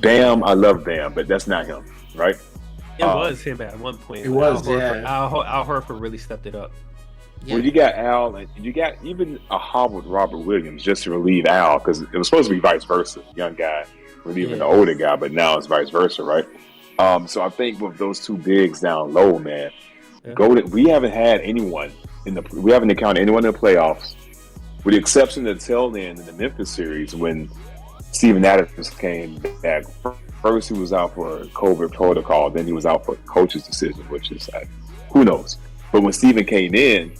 Bam, I love Bam, but that's not him, right? It was him at one point. It was, Al Horford really stepped it up. Yeah. Well, you got Al, and you got even a hobbled Robert Williams just to relieve Al, because it was supposed to be vice versa. Young guy relieving the older guy, but now it's vice versa, right? So I think with those 2 bigs down low, man, we haven't had anyone we haven't encountered anyone in the playoffs, with the exception of the tail end in the Memphis series when Steven Adams came back. First, he was out for COVID protocol. Then he was out for coach's decision, which is who knows. But when Steven came in,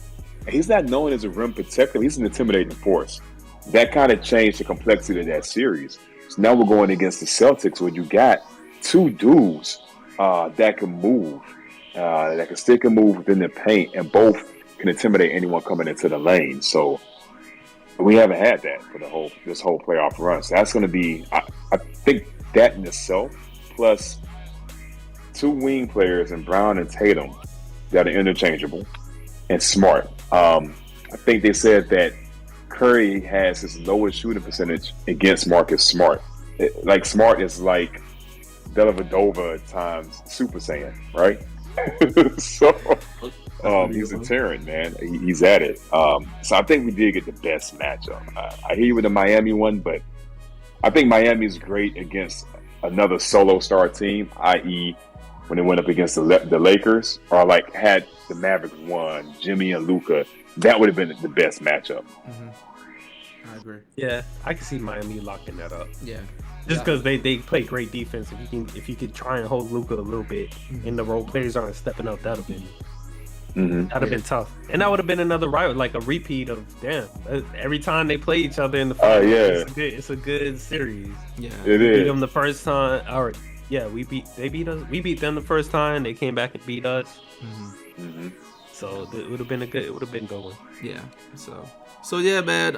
he's not known as a rim protector. He's an intimidating force. That kind of changed the complexity of that series. So now we're going against the Celtics, where you got 2 dudes that can move, that can stick and move within the paint, and both can intimidate anyone coming into the lane. So we haven't had that for this whole playoff run. So that's going to be, I think, that in itself, plus 2 wing players in Brown and Tatum that are interchangeable and smart. I think they said that Curry has his lowest shooting percentage against Marcus Smart. Smart is like Dellavedova times Super Saiyan, right? So he's a tyrant, man. He's at it. So I think we did get the best matchup. I hear you with the Miami one, but I think Miami is great against another solo star team, i.e. when they went up against the Lakers, or like had the Mavericks won, Jimmy and Luka, that would have been the best matchup. Mm-hmm. I agree. Yeah, I can see Miami locking that up. Yeah. Just because they play great defense. If you could try and hold Luka a little bit, and the role players aren't stepping up, that'd have been tough. And that would have been another rival, like a repeat of every time they play each other in the finals. It's a good series. Yeah, it we is. beat them the first time. We beat us. We beat them the first time. They came back and beat us. Mm-hmm. Mm-hmm. So it would have been good. It would have been good one. Yeah. So yeah, man.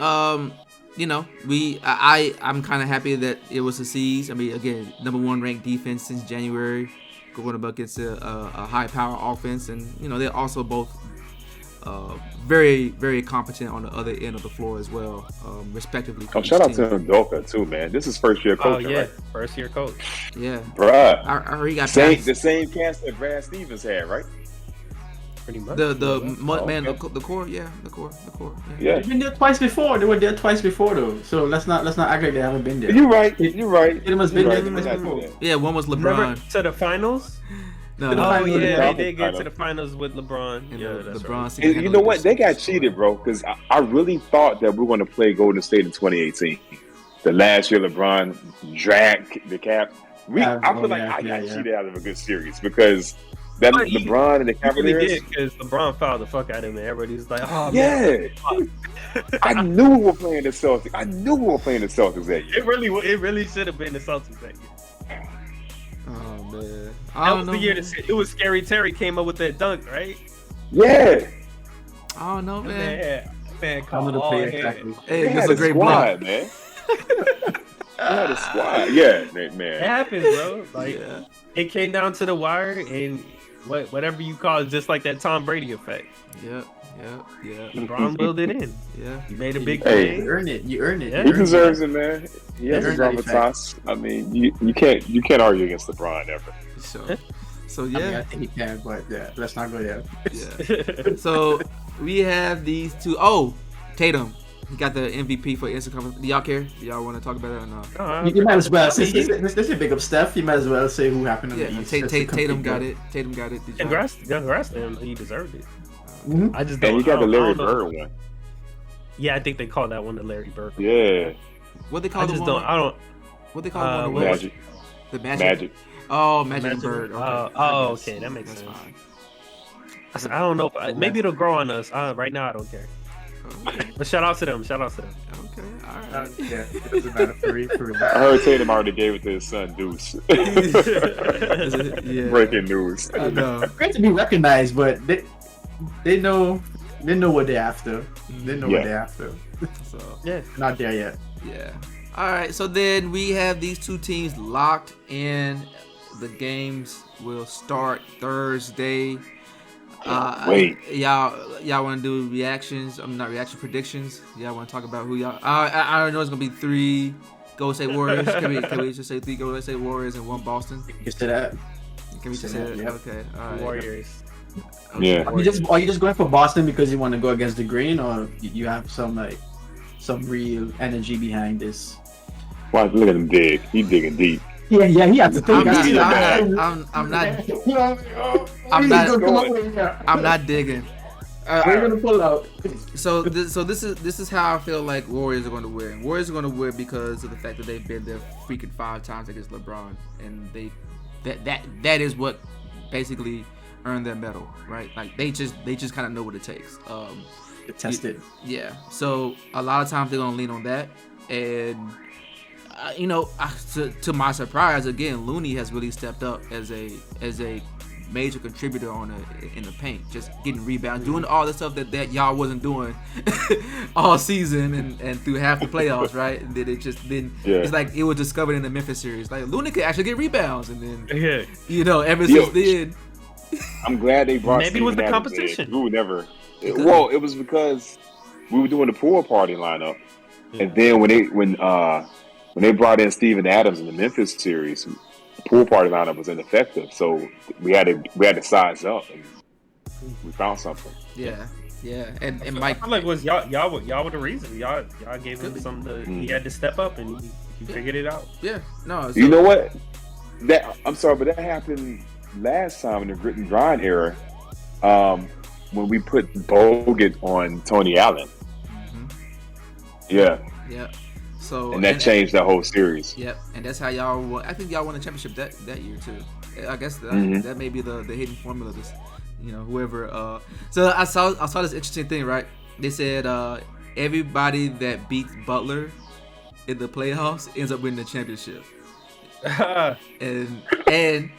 you know, I'm kind of happy that it was the C's. I mean, again, #1 ranked defense since January, going up against a high power offense, and you know they're also both very, very competent on the other end of the floor as well, respectively. Oh, shout out to Udoka too, man. This is first year coaching, Oh yeah, right? first year coach. Yeah, Bruh. I heard he got The same cast that Brad Stevens had, right? Pretty much. The core, yeah. Yeah. They've been there twice before. They were there twice before though. So let's not act like they haven't been there. You're right. It must been there You're twice right. before. Yeah, one was Never LeBron. to the finals. No, Oh finals with yeah, LeBron. they did get to the finals with LeBron. And Yeah, that's LeBron right. seemed to You handle know it what? They got just- cheated, bro. Because I really thought that we were going to play Golden State in 2018. The last year LeBron dragged the cap. I feel like I got cheated out of a good series because that But LeBron and the He really Cavaliers. did because LeBron fouled the fuck out of him, and everybody's like, "Oh man." Yeah, I knew we were playing the Celtics. That year. It really should have been the Celtics that year. Oh man, That I was don't know. the year it was Scary Terry came up with that dunk, right? Yeah, I don't know, man. Man, I'm caught gonna all play head. exactly. Hey, they it's had a a great squad, block. man. They had a squad. Yeah, It man. happens, bro. Like Yeah. it came down to the wire, and whatever you call it, just like that Tom Brady effect. Yep. LeBron willed it in. Yeah. He made a big Hey. play. You earned it. Yeah. He You earned deserves it, man. He has They a earned that gravitas. I mean, you can't argue against LeBron ever. So I mean, I yeah. think he can, but yeah, let's not go there. Yeah. So we have these two. Oh, Tatum. He got the MVP for Instant Conference. Do y'all care? Do y'all want to talk about it or not? You might as well. Since this is big up Steph, you might as well say who happened in Yeah, the East. just to Tatum compete got with- it. Tatum got it. Did y'all- Congrats to him. He deserved it. Mhm. I just don't. And he got I the don't- Larry I don't know. Bird one. Yeah, I think they call that one the Larry Bird. Yeah, What they call I the just one? don't. I don't. What they call the one? Magic. The Magic. Magic. Oh, Magic and Magic. Bird. Okay. Oh, I guess. okay, that makes That's sense. fine. I don't know. Maybe it'll grow on us. Right now, I don't care. Okay. But shout out to them. Shout out to them. Okay. All right. Yeah, it doesn't matter for real. I heard Tatum already gave it to his son Deuce. Yeah. Breaking news. I know. Great to be recognized, but they know what they're after. They know what Yeah. they're after. So Yeah. Not there yet. yeah. All right. So then we have these two teams locked in. The games will start Thursday. Wait. Y'all want to do reactions? Not reaction predictions. Y'all want to talk about who y'all? I know it's gonna be 3 Golden State Warriors. Can we just say 3 Golden State Warriors and 1 Boston? You say that. Can we just say that? Yeah. Okay. All right. Warriors. Yeah. Are you just going for Boston because you want to go against the grain, or you have some real energy behind this? Wow, look at him dig. He digging deep. Yeah, he has to think. I'm not digging. We're gonna pull out. So this is how I feel like Warriors are going to win. Warriors are going to win because of the fact that they've been there freaking 5 times against LeBron, and that is what basically earned their medal, right? Like they just kind of know what it takes. Test it. Yeah. So a lot of times they're gonna lean on that, and to my surprise, again, Looney has really stepped up as a major contributor in the paint, just getting rebounds, doing all the stuff that y'all wasn't doing all season and through half the playoffs, right? And then it's like it was discovered in the Memphis series. Like Looney could actually get rebounds, and then ever since then. I'm glad they brought. Maybe it was the Steven Adams competition. in. We would never. Well, it was because we were doing the pool party lineup, and then when they brought in Steven Adams in the Memphis series, the pool party lineup was ineffective. So we had to size up, and we found something. Yeah, and Mike. I feel like was y'all were the reason. Y'all gave him something. He had to step up and he figured it out. Yeah, no. You know what? I'm sorry, but that happened last time in the grit and grind era, when we put Bogut on Tony Allen. Mm-hmm. Yeah. So and that changed the whole series. Yep, and that's how y'all won. I think y'all won the championship that year too. I guess that may be the hidden formula. This, whoever. So I saw this interesting thing, right? They said everybody that beats Butler in the playoffs ends up winning the championship. and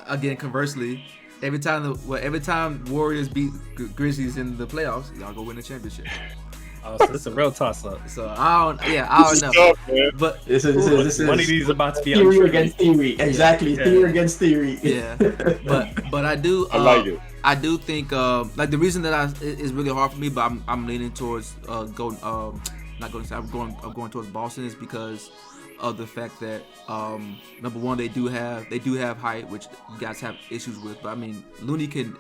again, conversely, every time Warriors beat Grizzlies in the playoffs, y'all go win the championship. Oh, so it's a real toss up. So I don't know. Tough, man. But This is One of these is about to be theory untrue. against theory. Exactly, Yeah. theory against theory. yeah, but I do. I like it. I do think like the reason that it's really hard for me, but I'm leaning towards going not going to say I'm going towards Boston is because of the fact that number one they do have height, which you guys have issues with. But I mean, Looney can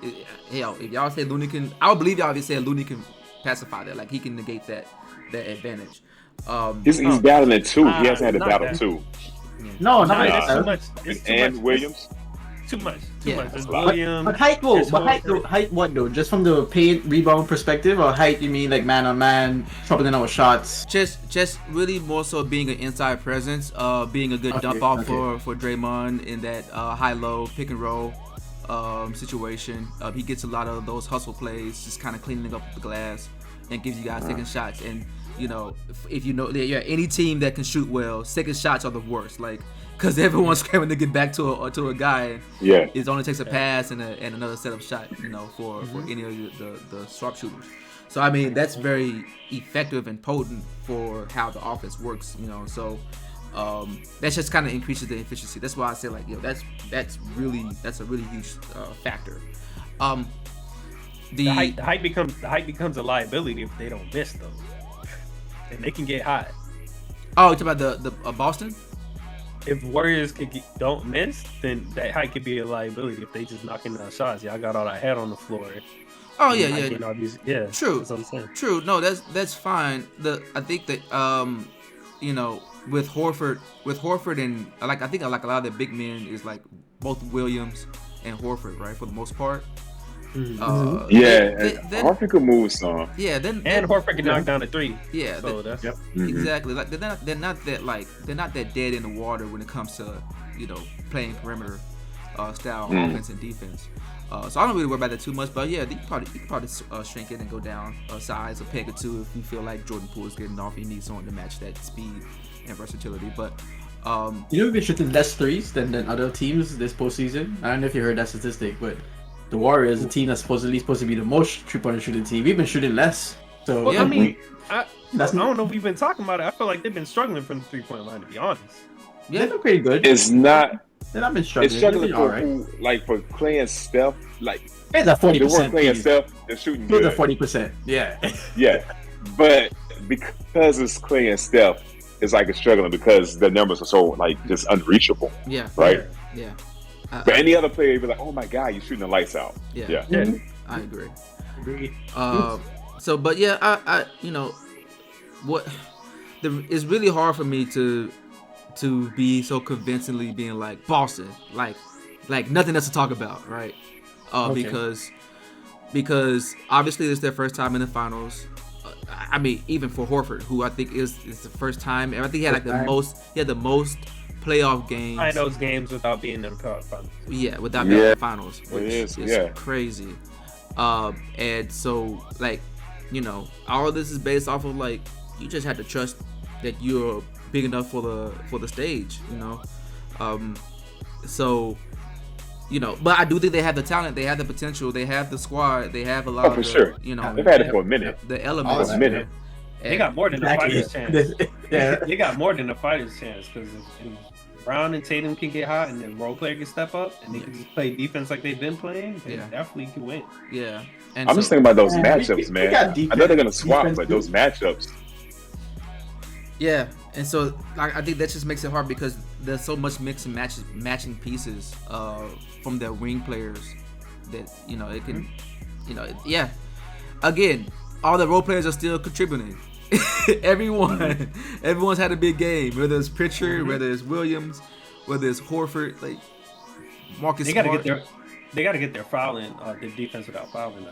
hell if y'all say Looney can, I would believe y'all if you say Looney can pacify that, like he can negate that advantage. He's battling it too. He hasn't had to not battle that. too. No, Nah, not it's too that. much. It's too And much. Williams. Too much. Yeah. There's But- Williams. But height, though. there's But height, Horford. though. Height, what though? Just from the paint rebound perspective, or height? You mean like man on man, troubling out with shots? Just really more so being an inside presence, being a good Okay, dump off okay. for Draymond in that high-low pick and roll situation. He gets a lot of those hustle plays, just kind of cleaning up the glass and gives you guys second shots. And you know, if you know, yeah, any team that can shoot well, second shots are the worst. Like, because everyone's scrambling to get back to a guy, and Yeah. it only takes a pass and another setup shot, you know, for any of the sharpshooters. So I mean, that's very effective and potent for how the offense works, you know. So that just kind of increases the efficiency. That's why I say like, yo, that's a really huge factor. The height becomes a liability if they don't miss though, and they can get hot. Oh, you talking about the Boston? If Warriors don't miss, then that height could be a liability if they just knocking down shots. Y'all got all that head on the floor. Oh yeah, I yeah. can't always- yeah. True. That's what I'm saying. True. No, that's fine. I think that you know, with Horford and like I think like a lot of the big men is like both Williams and Horford, right, for the most part. Yeah. Then Horford could move some. yeah, then And Horford can knock down a three. yeah, So that's exactly. Like they're not that dead in the water when it comes to, you know, playing perimeter style offense and defense. So I don't really worry about that too much. But yeah, you can probably shrink it and go down a size, a peg or two if you feel like Jordan Poole is getting off. You need someone to match that speed and versatility. But You know, we've been shooting less threes than other teams this postseason. I don't know if you heard that statistic, but the Warriors, the team that's supposed to be the most three-point shooting team, we've been shooting less. So Well, Yeah. I mean, I That's- don't know if we've been talking about it. I feel like they've been struggling from the 3-point line, to be honest. yeah, they've been pretty good. It's not. They've not been struggling. It's struggling They've been for all right. who, like for Clay and Steph. Like It's at 40%. they weren't playing Steph. They're shooting It's at good. 40%. Yeah. Yeah, but because it's Clay and Steph, it's like it's struggling because the numbers are so like just unreachable, yeah, right? yeah. But any other player, you'd be like, "Oh my god, you're shooting the lights out." Yeah. Yeah. I agree. Agree. So, but yeah, I you know, it's really hard for me to be so convincingly being like Boston, like nothing else to talk about, right? Okay. Because obviously it's their first time in the finals. I mean, even for Horford, who I think is the first time, and I think he had like the most playoff games. I those games without being in the playoff finals. Yeah, without being in Yeah. the finals, which is, is yeah. crazy. And so like, you know, all of this is based off of like you just have to trust that you're big enough for the stage, you know. So, you know, but I do think they have the talent, they have the potential, they have the squad, they have a lot Oh, of for the, sure. you know, They've had it for a minute. the elements. Oh, a minute. They got more than a Exactly. fighter's chance. Yeah. They got more than a fighter's chance because if Brown and Tatum can get hot and then role player can step up and they can just play defense like they've been playing, they Yeah. definitely can win. Yeah. And I'm so, just thinking about those Yeah, matchups, we man. got I know they're gonna swap, defense but too. those matchups. yeah, and so like I think that just makes it hard because there's so much mix and matching pieces from their wing players that, you know, it can, you know, yeah. Again, all the role players are still contributing. Everyone's had a big game, whether it's Pritchard, whether it's Williams, whether it's Horford, like Marcus They gotta Smart. get their fouling, their defense without fouling.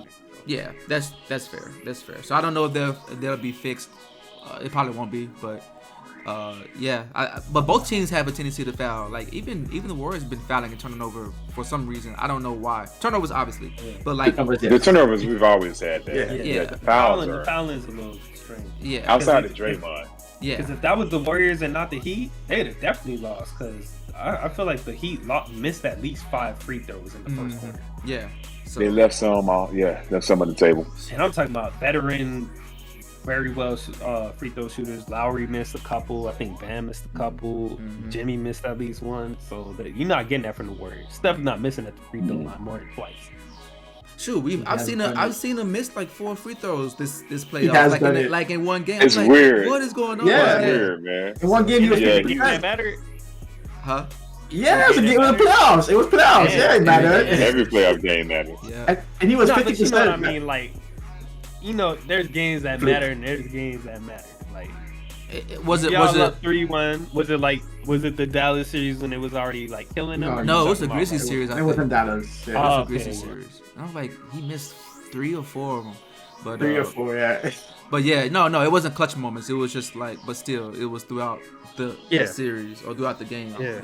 Yeah, that's fair. That's fair. So I don't know if they'll be fixed. It probably won't be, but yeah. But both teams have a tendency to foul. Like even the Warriors have been fouling and turning over for some reason. I don't know why. Turnovers obviously, but like The turnovers we've always had there. Yeah. The fouls The are fouling's a little strange. yeah, outside of Draymond. yeah, Because if that was the Warriors and not the Heat, they'd have definitely lost. Because I feel like the Heat missed at least 5 free throws in the first quarter. yeah. So They left some on the table. And I'm talking about veteran very well free throw shooters. Lowry missed a couple. I think Bam missed a couple. Jimmy missed at least one. So you're not getting that from the Warriors. Steph not missing at the free throw line more than twice. Shoot, I've seen him miss like 4 free throws this playoff, has like done it. like in one game. It's I'm like, weird. What is going on? Yeah. It's weird, man. In one game, he was Yeah, 50%. That matter. Huh? Yeah, it was a game of the playoffs. It was playoffs. Yeah, it mattered. Every playoff game matters. Yeah. And he was No, 50%. but you know what I mean? Like, there's games that matter and there's games that matter. Like, Was it y'all up 3-1? Was it the Dallas series when it was already like killing them? No, it was the Grizzlies series. I It was in think. Dallas. It Yeah. was Oh, the Grizzlies okay. series. And I was like, he missed 3 or 4 of them. But 3 or 4, yeah. But yeah, no, it wasn't clutch moments. It was just like, but still, it was throughout the series or throughout the game. Yeah.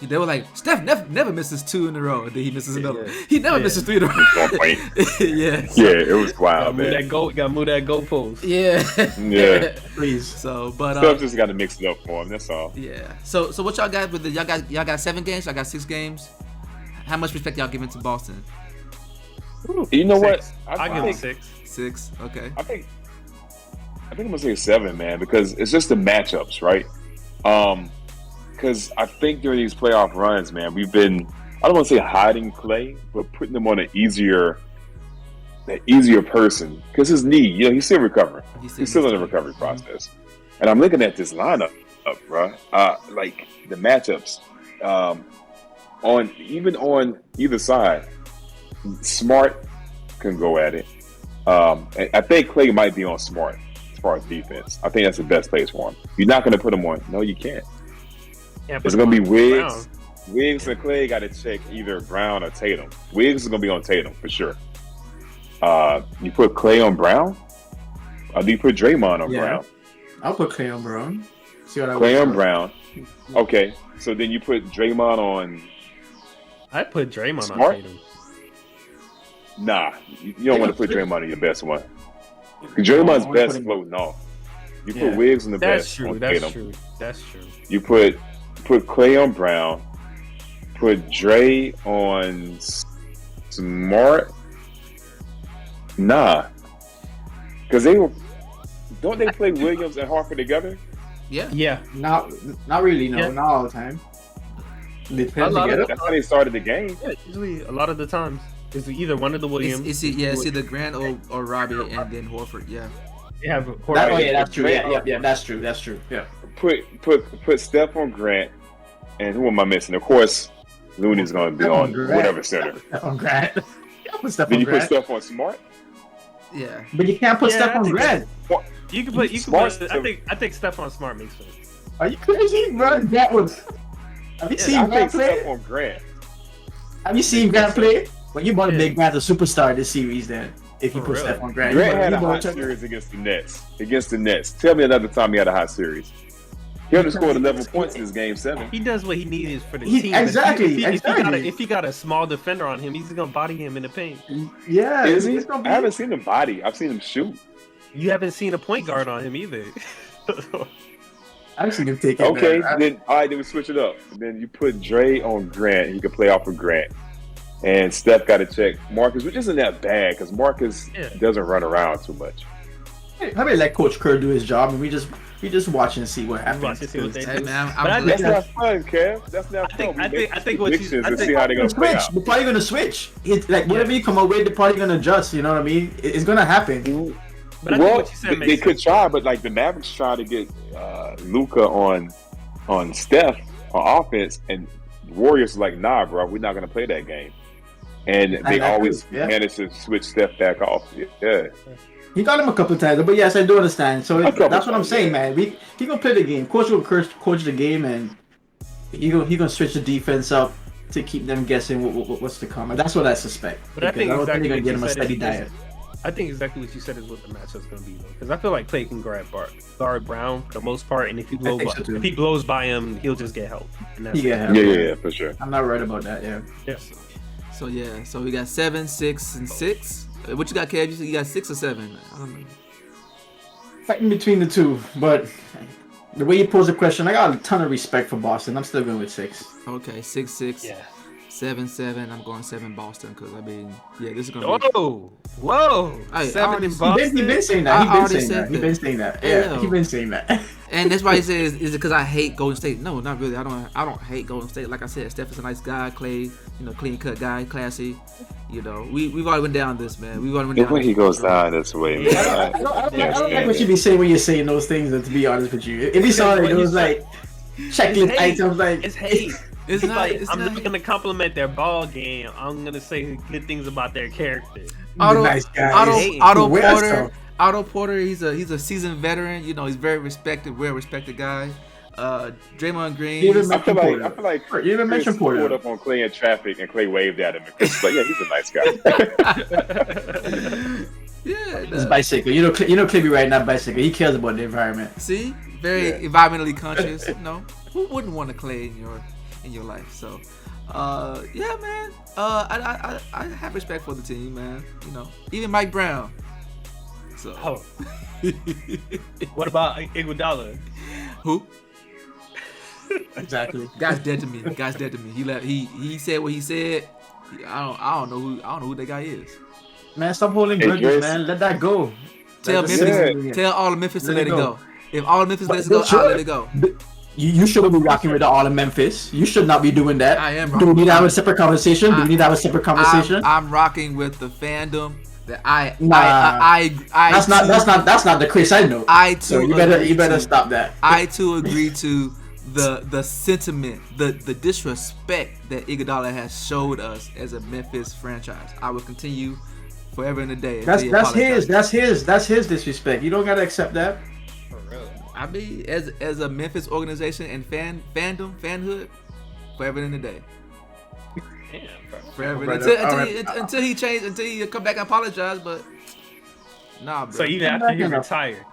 They were like, Steph never misses 2 in a row, and then he misses another. Yeah. He never misses 3 in a row. On point. Yeah. Yeah, it was wild, Gotta man. move that goalpost. Yeah. Yeah. Please. So, but Steph just got to mix it up for him. That's all. yeah. So what y'all got with y'all got 7 games? Y'all got 6 games. How much respect y'all giving to Boston? You know what? Six. I give it 6. 6. Okay. I think I'm gonna say 7, man, because it's just the matchups, right? Because I think during these playoff runs, man, we've been, I don't want to say hiding Clay, but putting him on an easier person because his knee, he's still recovering. He's still in the recovery process. And I'm looking at this lineup, bro. Like the matchups, on either side, Smart can go at it. And I think Clay might be on Smart as far as defense. I think that's the best place for him. You're not going to put him on. No, you can't. It's going to be Wiggs. Wiggs and Clay got to check either Brown or Tatum. Wiggs is going to be on Tatum for sure. You put Clay on Brown? Or do you put Draymond on Brown? I'll put Clay on Brown. See what I Clay on Brown. Okay, so then you put Draymond on. I put Draymond Smart? on Tatum. Nah, you don't want to put Draymond on your best one. 'Cause Draymond's No, best floating off. You put Yeah. Wiggs on the That's best. true. On That's Tatum. true. That's true. You put Clay on Brown. Put Dre on Smart. Nah, because don't they play Williams and Harper together? Yeah. Yeah. Not really, no. Yeah. Not all the time. They play A lot of together. That's how they started the game. Yeah, usually a lot of the times it's either one of the Williams. It's either Grant or Robbie and then Horford. Yeah. They have Oh yeah, that's true. Yeah, that's true. That's true. Yeah. Put Steph on Grant, and who am I missing? Of course, Looney's going to be Steph on on Grant. whatever center. Steph on Grant. Yeah, put Steph Then on you put Grant. Steph on Smart. Yeah. But you can't put Yeah, Steph I on think Grant. You can put. Smart I think Steph on Smart makes sense. Are you crazy, bro? That was. Have you I seen think Grant Steph play? on Grant. Have you seen Grant play? Well, you want to Yeah. make Grant a superstar this series, then. If you For put real. Steph on Grant, Grant had you a wanna hot check- series against the Nets. Tell me another time he had a hot series. He only scored 11 points in this game 7. He does what he needs for the He- team. exactly, If he got a small defender on him, he's gonna body him in the paint. Yeah, Is he? it's gonna be- I haven't seen him body. I've seen him shoot. You haven't seen a point guard on him either. I've seen him take it. Okay, man. then all right, then we switch it up. Then you put Dre on Grant. He can play off of Grant, and Steph got to check Marcus, which isn't that bad because Marcus doesn't run around too much. How about let Coach Kerr do his job, and we just watch and see what happens. watch and see what they Hey do. man, But I I'm think glad. That's not fun, Kev. That's not I fun. think- We I think- make I think what you- predictions I and think- see how they're gonna play Switch. out. They're probably gonna switch. Like whatever you come up with, they're probably gonna adjust. You know what I mean? It's gonna happen. But I Well, think what you said they makes could sense. try, but like the Mavericks try to get Luka on Steph on offense, and the Warriors are like, nah, bro, we're not gonna play that game. And they I always agree, yeah. manage to switch Steph back off. Yeah. He got him a couple times, but yes, I do understand. So couple that's what I'm times, saying, yeah. man. He gonna play the game. Coach will coach the game, and he gonna switch the defense up to keep them guessing what's to come. And that's what I suspect. But I Because think don't exactly they're what gonna get you him a said steady is- diet. I think exactly what you said is what the matchup's gonna be though, because I feel like Clay can guard Brown for the most part, and if he blows by him, he'll just get help. And that's Yeah, For sure. I'm not right about that. Yeah. yeah. So we got 7, 6, and 6. What you got, Kev? You said you got 6 or 7? I don't know. Fighting between the two, but the way you pose the question, I got a ton of respect for Boston. I'm still going with 6. Okay, 6, 6. Yeah. 7-7. I'm going 7 Boston because this is gonna be. Whoa! Hey, 7 in He Boston. been saying that. I He been already saying said that. He that. been saying that. Hell. Yeah, he been saying that. And that's why he says, is it because I hate Golden State? No, not really. I don't hate Golden State. Like I said, Steph is a nice guy. Clay, clean cut guy, classy. We've already went down this, man. We've already went The down way this. he goes down this way, man. I don't like what you be saying when you're saying those things. And to be honest with you, if you saw it, it was like checklist items. Like It's hate. It's not. Like, It's I'm not. not gonna compliment their ball game. I'm gonna say good things about their character. Otto, nice guy. Otto Where that's Porter. from? Otto Porter. He's a seasoned veteran. He's very respected, well respected guy. Draymond Green. You even I feel mentioned like Porter. You even Chris mentioned Porter. pulled up on Clay in traffic and Clay waved at him. And Chris was like, yeah, he's a nice guy. Yeah. His bicycle. You know, Clay be riding that bicycle. He cares about the environment. See, very environmentally conscious. Who wouldn't want to Clay in your life? So, yeah, man. I have respect for the team, man. Even Mike Brown. So, What about Iguodala? who? Exactly. Guy's dead to me. He left. He said what he said. I don't know who that guy is. Man, stop holding Hey, grudges, Chris. man. Let that go. Tell That's Memphis. it. Tell all of Memphis to Let let it it go. go. If all of Memphis But lets it go, they should. I'll let it go. You shouldn't be rocking with all of Memphis. You should not be doing that. I am Do we rocking. need to have a separate conversation? Do we need to have a separate conversation? I'm rocking with the fandom that I That's not the Chris I know. I too So you better agree stop that. I too agree to the sentiment, the disrespect that Iguodala has showed us as a Memphis franchise. I will continue forever and a day. until he apologizes. That's his disrespect. You don't gotta accept that. For real. I mean, as a Memphis organization and fanhood, forever and a day. Damn, bro. Forever Brother, until he changed, until he come back and apologize. But nah, bro. So even Come after back he in a- retired.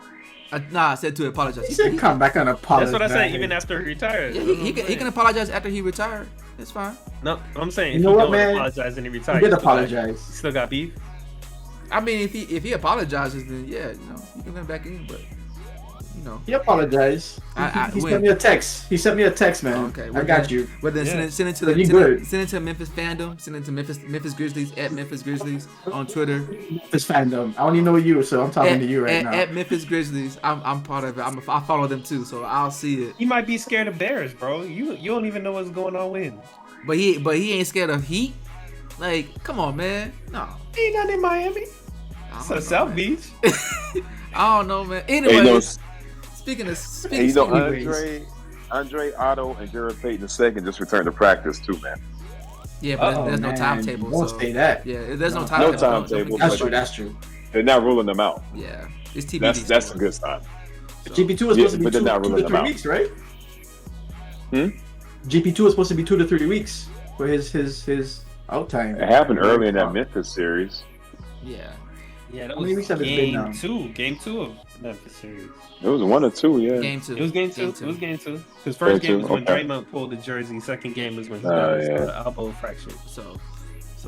I said to apologize. He said come back and apologize. That's what I said. Even after he retired. Yeah, he can apologize after he retired. It's fine. No, I'm saying You if know he what, don't man? apologize and he He retired. did he still got- apologize. he still got beef. I mean, if he apologizes, then yeah, you can let him back in. But He apologized. He sent me a text. He sent me a text, man. Okay, I well, got then- you. But then Yeah. send it to So you good. send it to Memphis fandom. Send it to Memphis Grizzlies at Memphis Grizzlies on Twitter. This fandom. I only know you, so I'm talking At, to you right at, now. at Memphis Grizzlies, I'm part of it. I follow them too, so I'll see it. He might be scared of bears, bro. You don't even know what's going on with him. But he ain't scared of heat. Like, come on, man. No. He ain't not in Miami. I don't So know, South man. Beach. I don't know, man. Hey, Anyway, speaking of Andre Otto and Jared Payton II just returned to practice too, man. yeah, but Oh, there's no man. timetable. Don't so, say that. Yeah, there's no No timetable. Don't timetable, forget That's about true. it. That's true. They're not ruling them out. Yeah, it's TBD. That's still. a good sign. So, GP2 was Yeah, supposed to be but they're not 2 ruling to them 3 out. weeks, right? Hmm? GP2 was supposed to be 2 to 3 weeks for his out time. It happened early in that Memphis series. yeah. Yeah, that How many was weeks have it been now? Game two of Memphis series. It was 1 or 2, yeah. Game 2. It was game two. It was game two. Because first game was when Okay. Draymond pulled the jersey. Second game was when he Oh, got his yeah. elbow fractured. So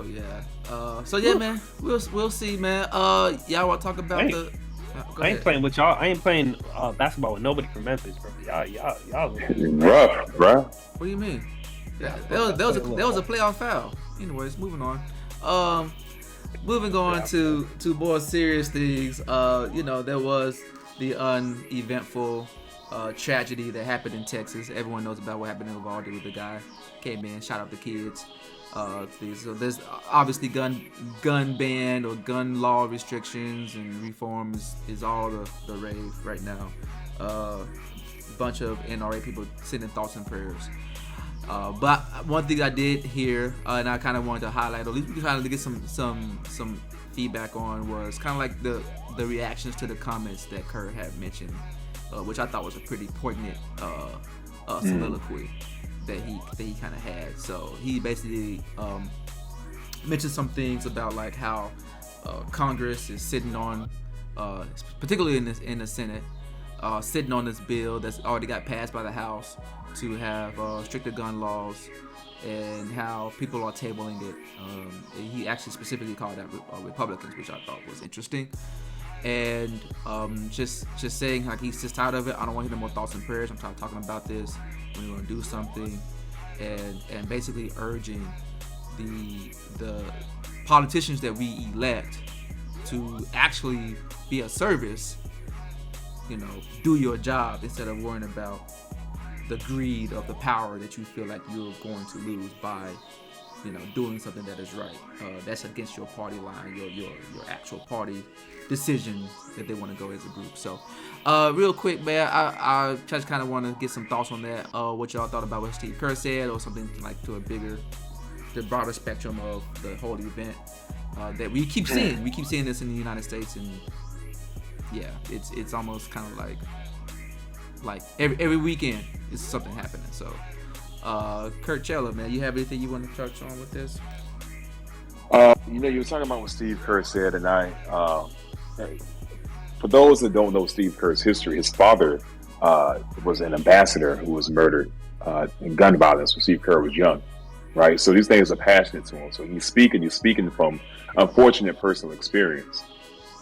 yeah. Man. We'll see, man. Y'all want to talk about Hey, the? Go I ain't ahead. playing with y'all. I ain't playing basketball with nobody from Memphis, bro. Y'all. Rough, bruh. What do you mean? Yeah, that was a playoff foul. Anyways, moving on. Moving on to more serious things. There was the uneventful tragedy that happened in Texas. Everyone knows about what happened in Uvalde with the guy came in, shot up the kids. So there's obviously gun ban or gun law restrictions and reform is all the rave right now. A bunch of NRA people sending thoughts and prayers. But one thing I did hear, and I kind of wanted to highlight, or at least we kind of get some feedback on, was kind of like the reactions to the comments that Kerr had mentioned, which I thought was a pretty poignant soliloquy that he kind of had. So he basically mentioned some things about like how Congress is sitting on, particularly in the Senate, sitting on this bill that's already got passed by the House to have stricter gun laws, and how people are tabling it. He actually specifically called out Republicans, which I thought was interesting. And just saying like he's just tired of it. I don't want to hear no more thoughts and prayers. I'm tired of talking about this. We're going to do something, and basically urging the politicians that we elect to actually be of service, do your job instead of worrying about the greed of the power that you feel like you're going to lose by doing something that is right. That's against your party line, your actual party decision that they want to go as a group. So, real quick, man, I just kind of want to get some thoughts on that. What y'all thought about what Steve Kerr said, or something like to the broader spectrum of the whole event that we keep seeing. We keep seeing this in the United States, and yeah, it's almost kind of like every weekend is something happening. So. Kurt Cheller, man, you have anything you want to touch on with this? You were talking about what Steve Kerr said, and for those that don't know Steve Kerr's history, his father was an ambassador who was murdered in gun violence when Steve Kerr was young, right? So these things are passionate to him. So he's speaking from unfortunate personal experience.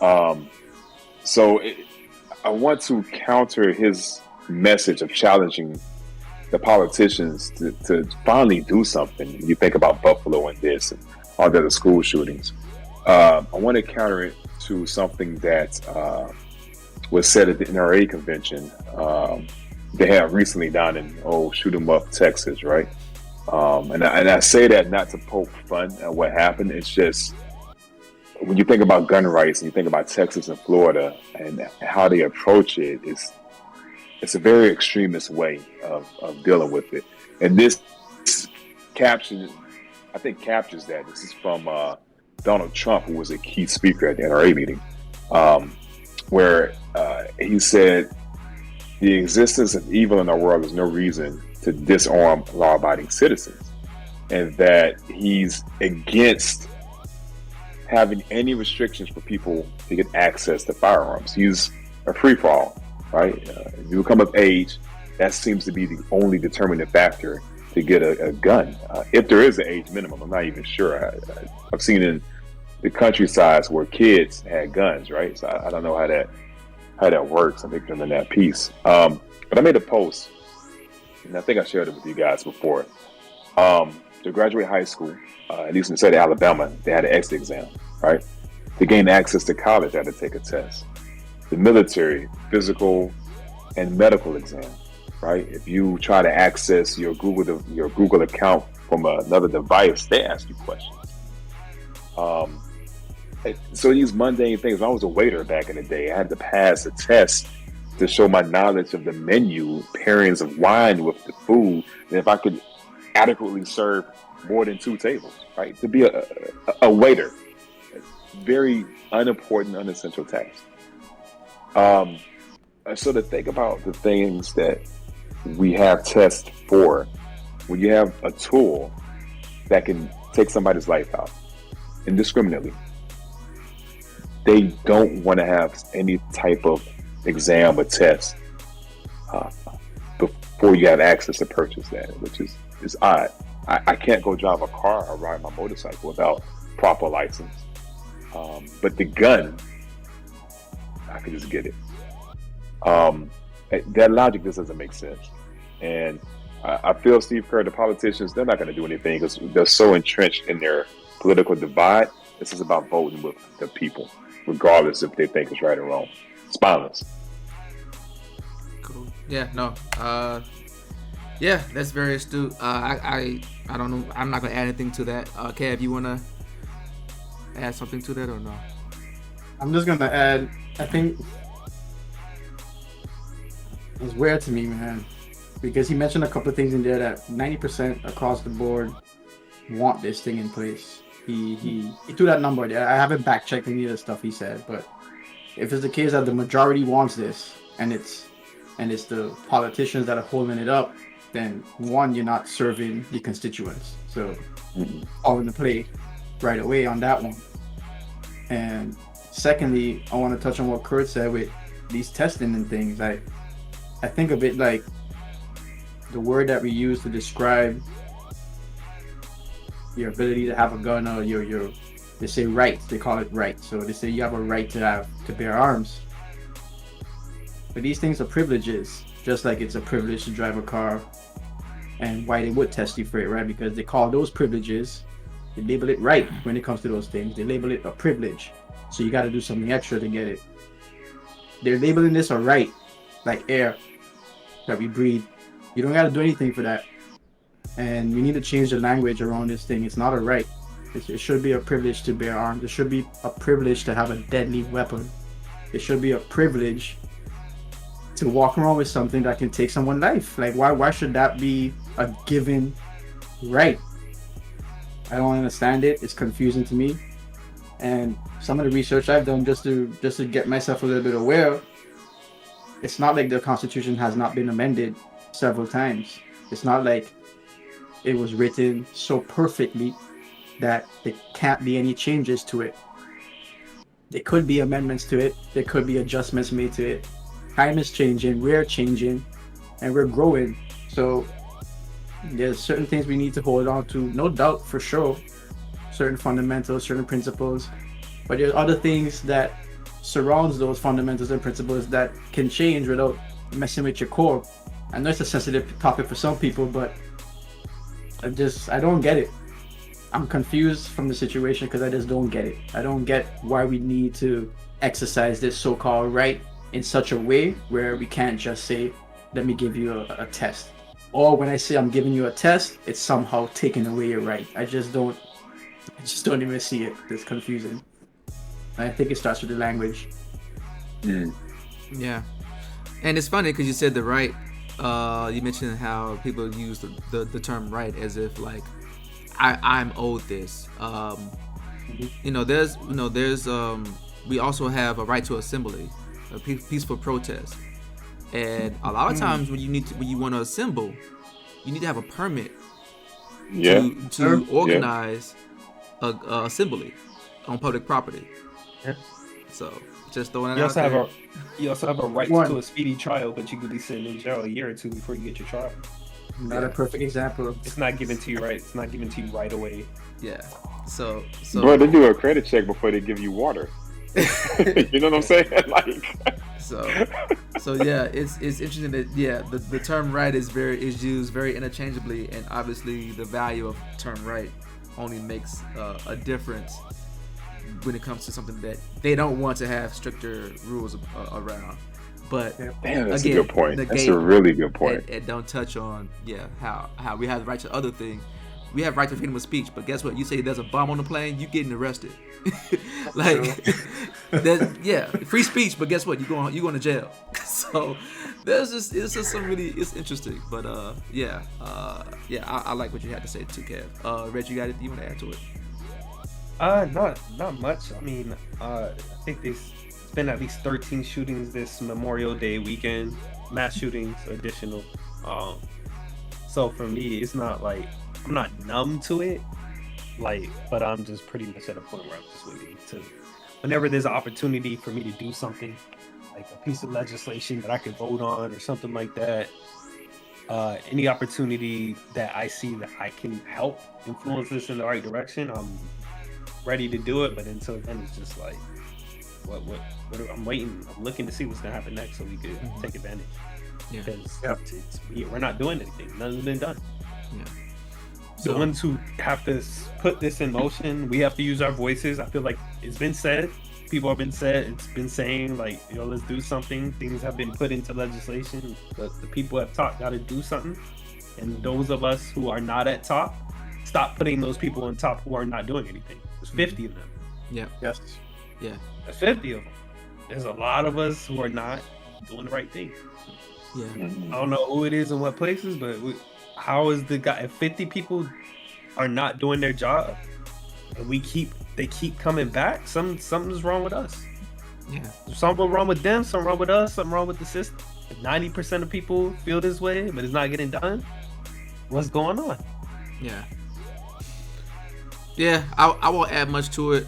I want to counter his message of challenging the politicians to finally do something. You think about Buffalo and this and all the other school shootings. I want to counter it to something that was said at the NRA convention they had recently down in Shoot 'em Up, Texas, right? And I say that not to poke fun at what happened. It's just when you think about gun rights and you think about Texas and Florida and how they approach it, it's a very extremist way of dealing with it. And this caption, I think, captures that. This is from Donald Trump, who was a key speaker at the NRA meeting, where he said, the existence of evil in our world is no reason to disarm law-abiding citizens, and that he's against having any restrictions for people to get access to firearms. He's a free-for-all. Right? If you come of age, that seems to be the only determining factor to get a gun. If there is an age minimum, I'm not even sure. I've seen in the countryside where kids had guns, right? So I don't know how that works. I think they're in that piece. But I made a post, and I think I shared it with you guys before. To graduate high school, at least in the state of Alabama, they had an exit exam, right? To gain access to college, they had to take a test. The military, physical and medical exam, right? If you try to access your Google account from another device, they ask you questions. So these mundane things. When I was a waiter back in the day, I had to pass a test to show my knowledge of the menu, pairings of wine with the food, and if I could adequately serve more than 2 tables, right? To be a waiter, very unimportant, unessential task. So to think about the things that we have tests for, when you have a tool that can take somebody's life out indiscriminately, they don't want to have any type of exam or test before you have access to purchase that, which is odd. I can't go drive a car or ride my motorcycle without proper license. But the gun, I can just get it. That logic just doesn't make sense. And I feel Steve Kerr, the politicians, they're not going to do anything because they're so entrenched in their political divide. This is about voting with the people, regardless if they think it's right or wrong. Spineless. Cool. Yeah, no. Yeah, that's very astute. I don't know. I'm not going to add anything to that. Kev, you want to add something to that or no? I'm just going to add, I think it's weird to me, man, because he mentioned a couple of things in there that 90% across the board want this thing in place. He threw that number there. I haven't back checked any of the stuff he said, but if it's the case that the majority wants this and it's the politicians that are holding it up, then one, you're not serving the constituents. So all in the play right away on that one. And secondly, I want to touch on what Kurt said with these testing and things. I think of it like the word that we use to describe your ability to have a gun, or your they say rights, they call it rights. So they say you have a right to bear arms. But these things are privileges, just like it's a privilege to drive a car, and why they would test you for it, right? Because they call those privileges They label it right when it comes to those things. They label it a privilege. So you got to do something extra to get it. They're labeling this a right, like air that we breathe. You don't got to do anything for that. And we need to change the language around this thing. It's not a right. It should be a privilege to bear arms. It should be a privilege to have a deadly weapon. It should be a privilege to walk around with something that can take someone's life. Like, why should that be a given right? I don't understand it. It's confusing to me. And some of the research I've done just to get myself a little bit aware, it's not like the Constitution has not been amended several times. It's not like it was written so perfectly that there can't be any changes to it. There could be amendments to it. There could be adjustments made to it. Time is changing, we're changing, and we're growing. So there's certain things we need to hold on to, no doubt, for sure. Certain fundamentals, certain principles. But there's other things that surrounds those fundamentals and principles that can change without messing with your core. I know it's a sensitive topic for some people, but I don't get it. I'm confused from the situation because I just don't get it. I don't get why we need to exercise this so-called right in such a way where we can't just say, let me give you a test. Or when I say I'm giving you a test, it's somehow taking away your right. I just don't even see it. It's confusing. And I think it starts with the language. Yeah. And it's funny because you said the right. You mentioned how people use the term right as if like I'm owed this. There's we also have a right to assembly, a peaceful protest, and a lot of times when you want to assemble, you need to have a permit to organize a assembly on public property. Yeah. So just throwing it You out also there. have you also have a right to a speedy trial, but you could be sitting in jail a year or two before you get your trial. Not a perfect example. It's not given to you right. It's not given to you right away. Yeah. So Bro, they do a credit check before they give you water. You know what I'm saying? Like, so yeah, it's interesting that the term right is used very interchangeably, and obviously the value of term right only makes a difference when it comes to something that they don't want to have stricter rules around. But damn, that's again, a good point. That's a really good point. And don't touch on how we have the right to other things. We have right to freedom of speech, but guess what? You say there's a bomb on the plane, you getting arrested. Like, free speech, but guess what? You going to jail. So it's just some really, it's interesting. But I like what you had to say too, Kev. Reg, you got anything you want to add to it? Not much. I mean, I think there's been at least 13 shootings this Memorial Day weekend, mass shootings additional. So for me, it's not like I'm not numb to it, but I'm just pretty much at a point where I'm just waiting to, whenever there's an opportunity for me to do something, like a piece of legislation that I could vote on or something like that. Any opportunity that I see that I can help influence this in the right direction, I'm ready to do it. But until then, it's just like, what I'm waiting. I'm looking to see what's gonna happen next so we could take advantage. Yeah. Because we're not doing anything. Nothing's been done. Yeah. The ones who have to put this in motion, we have to use our voices. I feel like it's been said. People have been saying like, let's do something. Things have been put into legislation. The people at top got to do something. And those of us who are not at top, stop putting those people on top who are not doing anything. There's 50 of them. Yeah. Yes. Yeah. There's 50 of them. There's a lot of us who are not doing the right thing. Yeah. I don't know who it is in what places, but how is the guy? If 50 people are not doing their job, and they keep coming back, something's wrong with us. Yeah. Something wrong with them, something wrong with us, something wrong with the system. If 90% of people feel this way, but it's not getting done, what's going on? Yeah. Yeah, I won't add much to it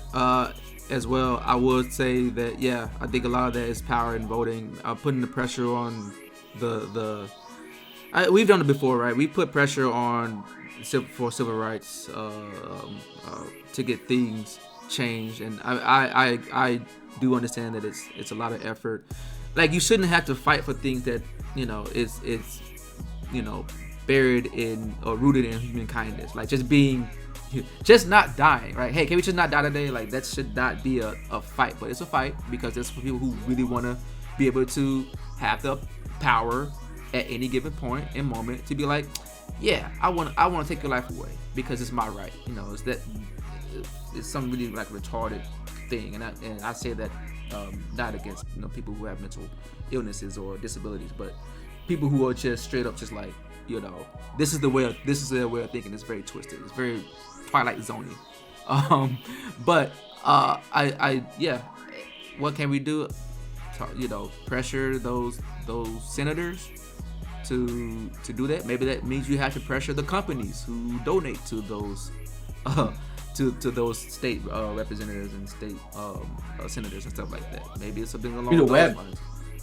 as well. I would say that, I think a lot of that is power in voting, putting the pressure on we've done it before, right? We put pressure on for civil rights to get things changed, and I do understand that it's a lot of effort. Like, you shouldn't have to fight for things that it's buried in or rooted in human kindness, like just being just not dying, right? Hey, can we just not die today? Like, that should not be a fight, but it's a fight because it's for people who really want to be able to have the power at any given point and moment to be like, yeah, I want to take your life away because it's my right. You know, it's some really like retarded thing, and I say that not against people who have mental illnesses or disabilities, but people who are just straight up just like, this is their way of thinking. It's very twisted. It's very Twilight Zoney. But what can we do? Pressure those senators to do that. Maybe that means you have to pressure the companies who donate to those to those state representatives and state senators and stuff like that. Maybe it's something along those lines.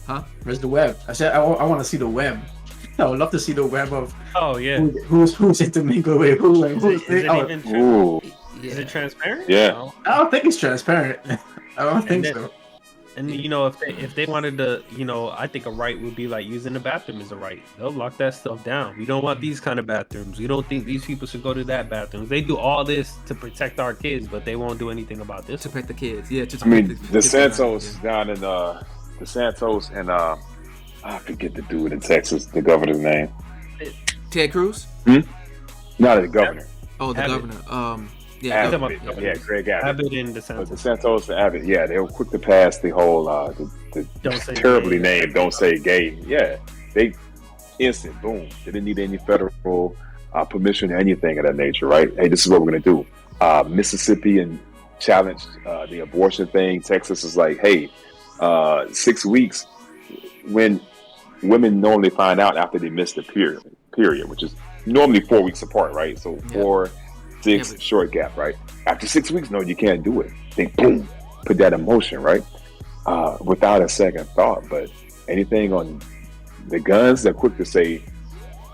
Huh? Where's the web? I said I want to see the web. I would love to see the web of who's intermingled with who and who's Is it transparent? Yeah. No. I don't think it's transparent. I don't think so. And if they wanted to, I think a right would be like using the bathroom is a right. They'll lock that stuff down. We don't want these kind of bathrooms. We don't think these people should go to that bathroom. They do all this to protect our kids, but they won't do anything about this. To protect the kids, yeah. DeSantos down in DeSantos and I forget the dude in Texas, the governor's name. Ted Cruz? Not the governor. Oh, the Abbott. governor. Greg Abbott. Abbott and DeSantis. DeSantos and Abbott, yeah, they were quick to pass the whole the terribly named "Don't Say Gay." Yeah, they instant boom. They didn't need any federal permission or anything of that nature, right? Hey, this is what we're gonna do. Mississippi and challenged the abortion thing. Texas is like, hey, 6 weeks when women normally find out after they miss the period, which is normally 4 weeks apart, right? So 4, 6 short gap, right? After 6 weeks, no, you can't do it. They boom, put that in motion, right? Without a second thought. But anything on the guns, they're quick to say,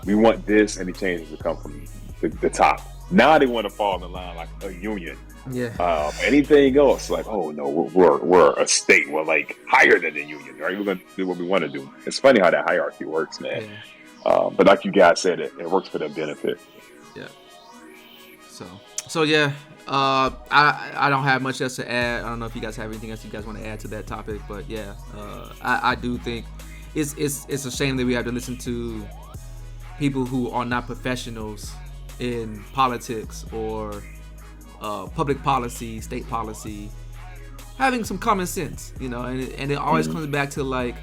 we want this, and the changes to come from the top. Now they want to fall in line like a union. Yeah. Anything else, like, oh no, we're a state. We're like higher than the union, right? We're gonna do what we want to do. It's funny how that hierarchy works, man. Yeah. But like you guys said, it works for their benefit. Yeah. So yeah. I don't have much else to add. I don't know if you guys have anything else you guys want to add to that topic, but yeah, I do think it's a shame that we have to listen to people who are not professionals in politics or public policy, state policy, having some common sense, and it always comes back to like,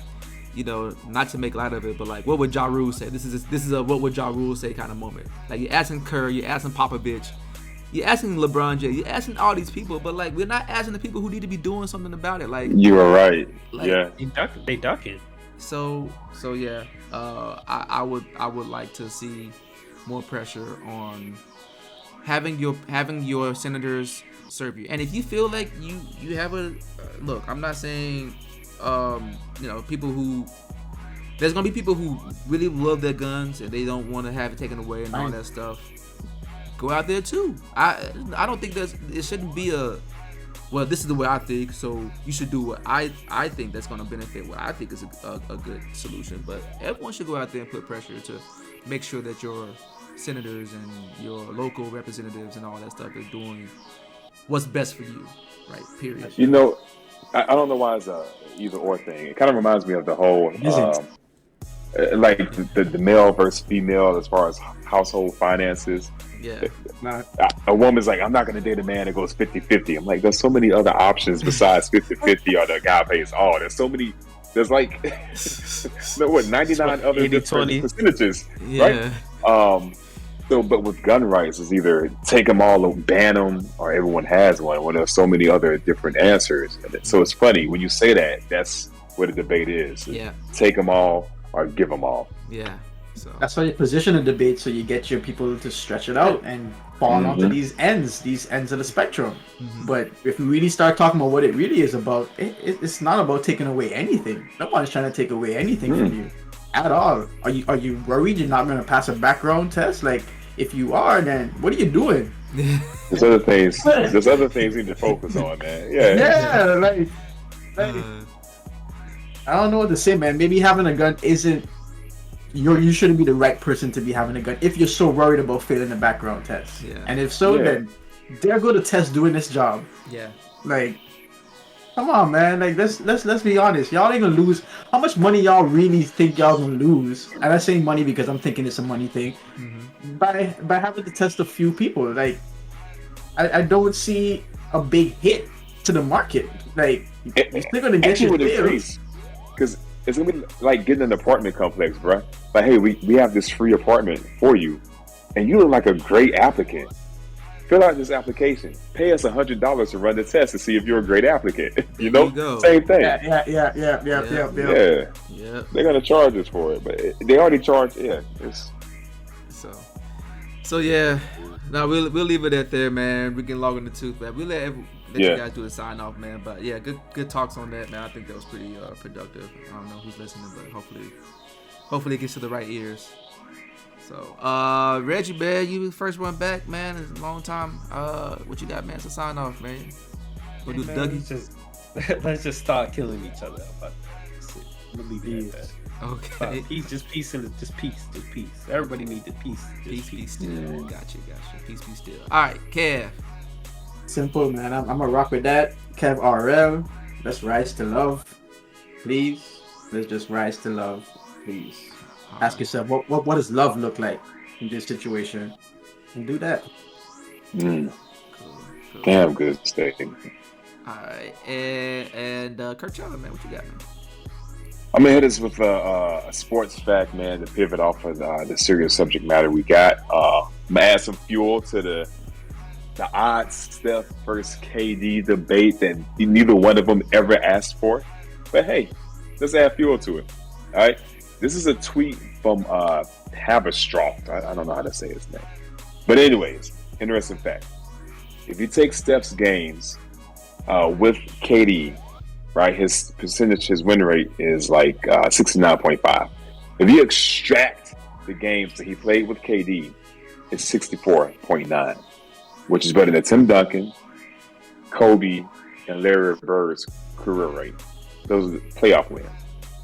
not to make light of it, but like, what would Ja Rule say? This is a what would Ja Rule say kind of moment. Like, you're asking Curry, you're asking Popovich, you're asking LeBron James, you're asking all these people, but like, we're not asking the people who need to be doing something about it. Like, you are right. Like, yeah, they duck it. So yeah, I would like to see more pressure on having your senators serve you. And if you feel like you have a look, I'm not saying people who, there's gonna be people who really love their guns and they don't want to have it taken away and all that stuff. Go out there too. I don't think it shouldn't be well, this is the way I think, so you should do what I think that's going to benefit what I think is a good solution. But everyone should go out there and put pressure to make sure that your senators and your local representatives and all that stuff is doing what's best for you, right? Period. I don't know why it's a either or thing. It kind of reminds me of the whole like the male versus female as far as household finances. Yeah. A woman's like, I'm not going to date a man that goes 50-50. I'm like, there's so many other options besides 50-50 or the guy pays all. There's so many. There's like, 99 other different percentages, right? So, but with gun rights, it's either take them all or ban them, or everyone has one. When there's so many other different answers. So it's funny when you say that. That's what the debate is. Yeah. Take them all or give them all. Yeah. So that's why you position a debate, so you get your people to stretch it out and fall onto these ends of the spectrum. But if we really start talking about what it really is about, it's not about taking away anything. No one's trying to take away anything from you at all. Are you worried you're not going to pass a background test? Like, if you are, then what are you doing? There's other things you need to focus on, man. Yeah, like I don't know what to say, man. Maybe having a gun isn't. You shouldn't be the right person to be having a gun if you're so worried about failing the background test. Yeah. And if so, then They're going to test doing this job. Yeah. Like, come on, man. Like, let's be honest. Y'all ain't gonna lose. How much money y'all really think y'all gonna lose? And I say money because I'm thinking it's a money thing. Mm-hmm. By having to test a few people, like, I don't see a big hit to the market. Like, you're still gonna get your sales. Because it's gonna be like getting an apartment complex, bro. Like, hey, we have this free apartment for you, and you look like a great applicant. Fill out this application. Pay us $100 to run the test to see if you're a great applicant. You know, same thing. Yeah. Yeah. They're gonna charge us for it, but they already charge. Yeah, So yeah. No, we'll leave it at there, man. We can log in the tooth, man. We'll let you guys do the sign off, man. But yeah, good talks on that, man. I think that was pretty productive. I don't know who's listening, but hopefully it gets to the right ears. So, Reggie, man, you the first one back, man. It's a long time. What you got, man? To sign off, man. We'll do the Dougie. Let's just start killing each other. We'll leave it at that. Okay. Just peace. Everybody needs the peace. Peace still. Gotcha. Peace still. All right, Kev. Simple, man. I'm gonna rock with that. Kev RL. Let's rise to love, please. Let's just rise to love, please. Ask yourself, what does love look like in this situation, and do that. Cool. Damn good statement. All right, and Kirkchala, man, what you got, man? I'm gonna hit us with a sports fact, man, to pivot off of the serious subject matter we got. I'm gonna add some fuel to the odds Steph versus KD debate that neither one of them ever asked for. But hey, let's add fuel to it. All right. This is a tweet from Haverstraw. I don't know how to say his name. But anyways, interesting fact. If you take Steph's games with KD, right, his win rate is like 69.5. If you extract the games that he played with KD, it's 64.9, which is better than Tim Duncan, Kobe, and Larry Bird's career rate. Those are the playoff wins.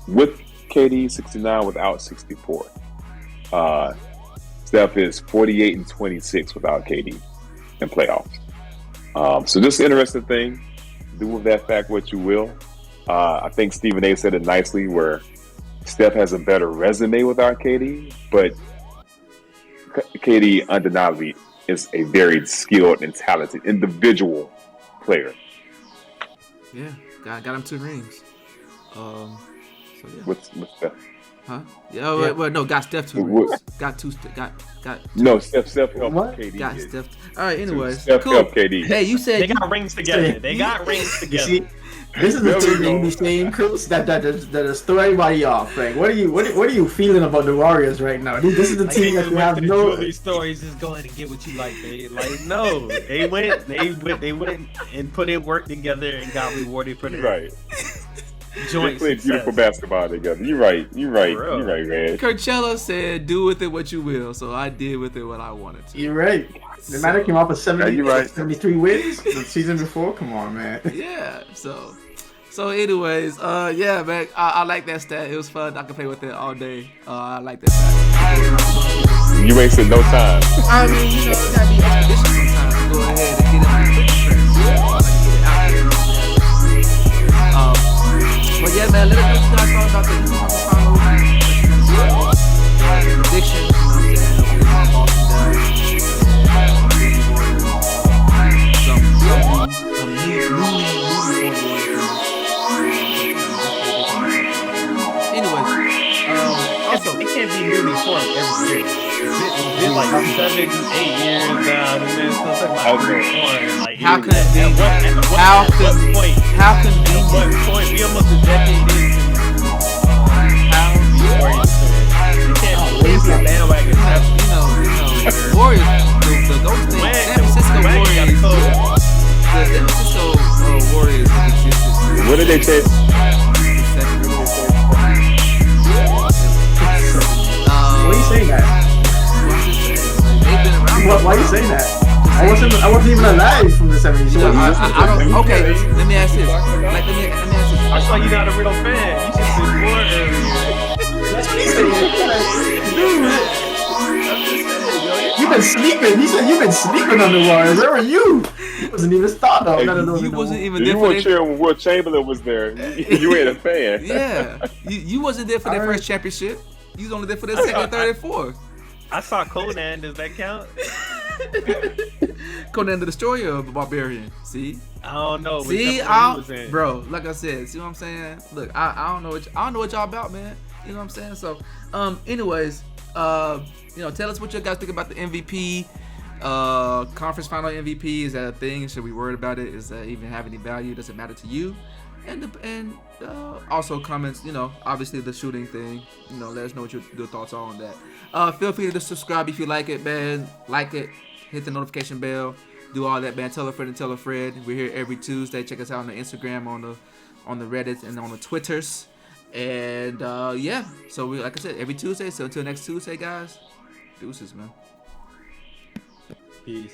With KD 69, without 64. Steph is 48-26 without KD in playoffs. So just an interesting thing. Do with that fact what you will. I think Stephen A said it nicely where Steph has a better resume without KD, but KD undeniably is a very skilled and talented individual player. Yeah, got him 2 rings. So yeah. With Steph. Huh? Yeah. Well, no, got Steph 2 rings. Got two. No, Steph helped KD. Got Steph. All right. Anyways, Steph cool. helped KD. Hey, you said they got rings together. They got rings together. See, this is the thing you be saying, Chris. That throw everybody off. Like, what are you feeling about the Warriors right now? This is the team that you have no. These stories just go ahead and get what you like, babe. Like, no, they went and put in work together and got rewarded for their Right. joint They played beautiful basketball together. You're right, man. Kirkchala said, "Do with it what you will." So I did with it what I wanted to. You're right. The matter came off of 73 wins the season before. Come on, man. Yeah. So anyways, yeah, man. I like that stat. It was fun. I can play with it all day. I like that stat. You wasted no time. I mean, you know, it gotta be expeditious sometimes. Go ahead and get it on the quick first. I like to get it out there. But yeah, man, let us know what you guys thought about the finals, the predictions, you know what I'm saying, how Boston does, some anyways, also, it can't be newly formed every year. It's been like 7, 8 years now, and then it's still like reformed. Like, how can it be? At what point? We almost a decade into how the Warriors fan. It can't be a bandwagon. You know, Warriors, the Golden State, San Francisco Warriors, the San Francisco Warriors have existed. What did they say? Why are you saying that? They've been around. Why are you saying that? I wasn't even alive from the 70s. So I don't. Okay, let me ask this. Let me ask this. I saw you're not a real fan. You just been born earlier. That's what he's saying. Dude, you've been sleeping. He said you've been sleeping on the Warriors. Where were you? He wasn't even starting off. Hey, None of those You in the wasn't War. even You there for weren't their, cheering when Will Chamberlain was there. You ain't a fan. yeah. You wasn't there for their Alright. first championship. You was only there for their second, third, and fourth. I saw Conan. Does that count? Conan the Destroyer of the Barbarian. See, I don't know. see, whichever one he was in. bro. Like I said, see what I'm saying? Look, I don't know what y'all about, man. You know what I'm saying? So, anyways, tell us what you guys think about the MVP. Conference final MVP, is that a thing? Should we worry about it? Is that even have any value? Does it matter to you? And also comments, obviously the shooting thing, let us know what your thoughts are on that. Feel free to subscribe if you like it, man. Like it, hit the notification bell, do all that, man. Tell a friend and tell a friend. We're here every Tuesday. Check us out on the Instagram, on the Reddit, and on the Twitters. And yeah, so we, like I said, every Tuesday. So until next Tuesday, guys, deuces, man. Peace.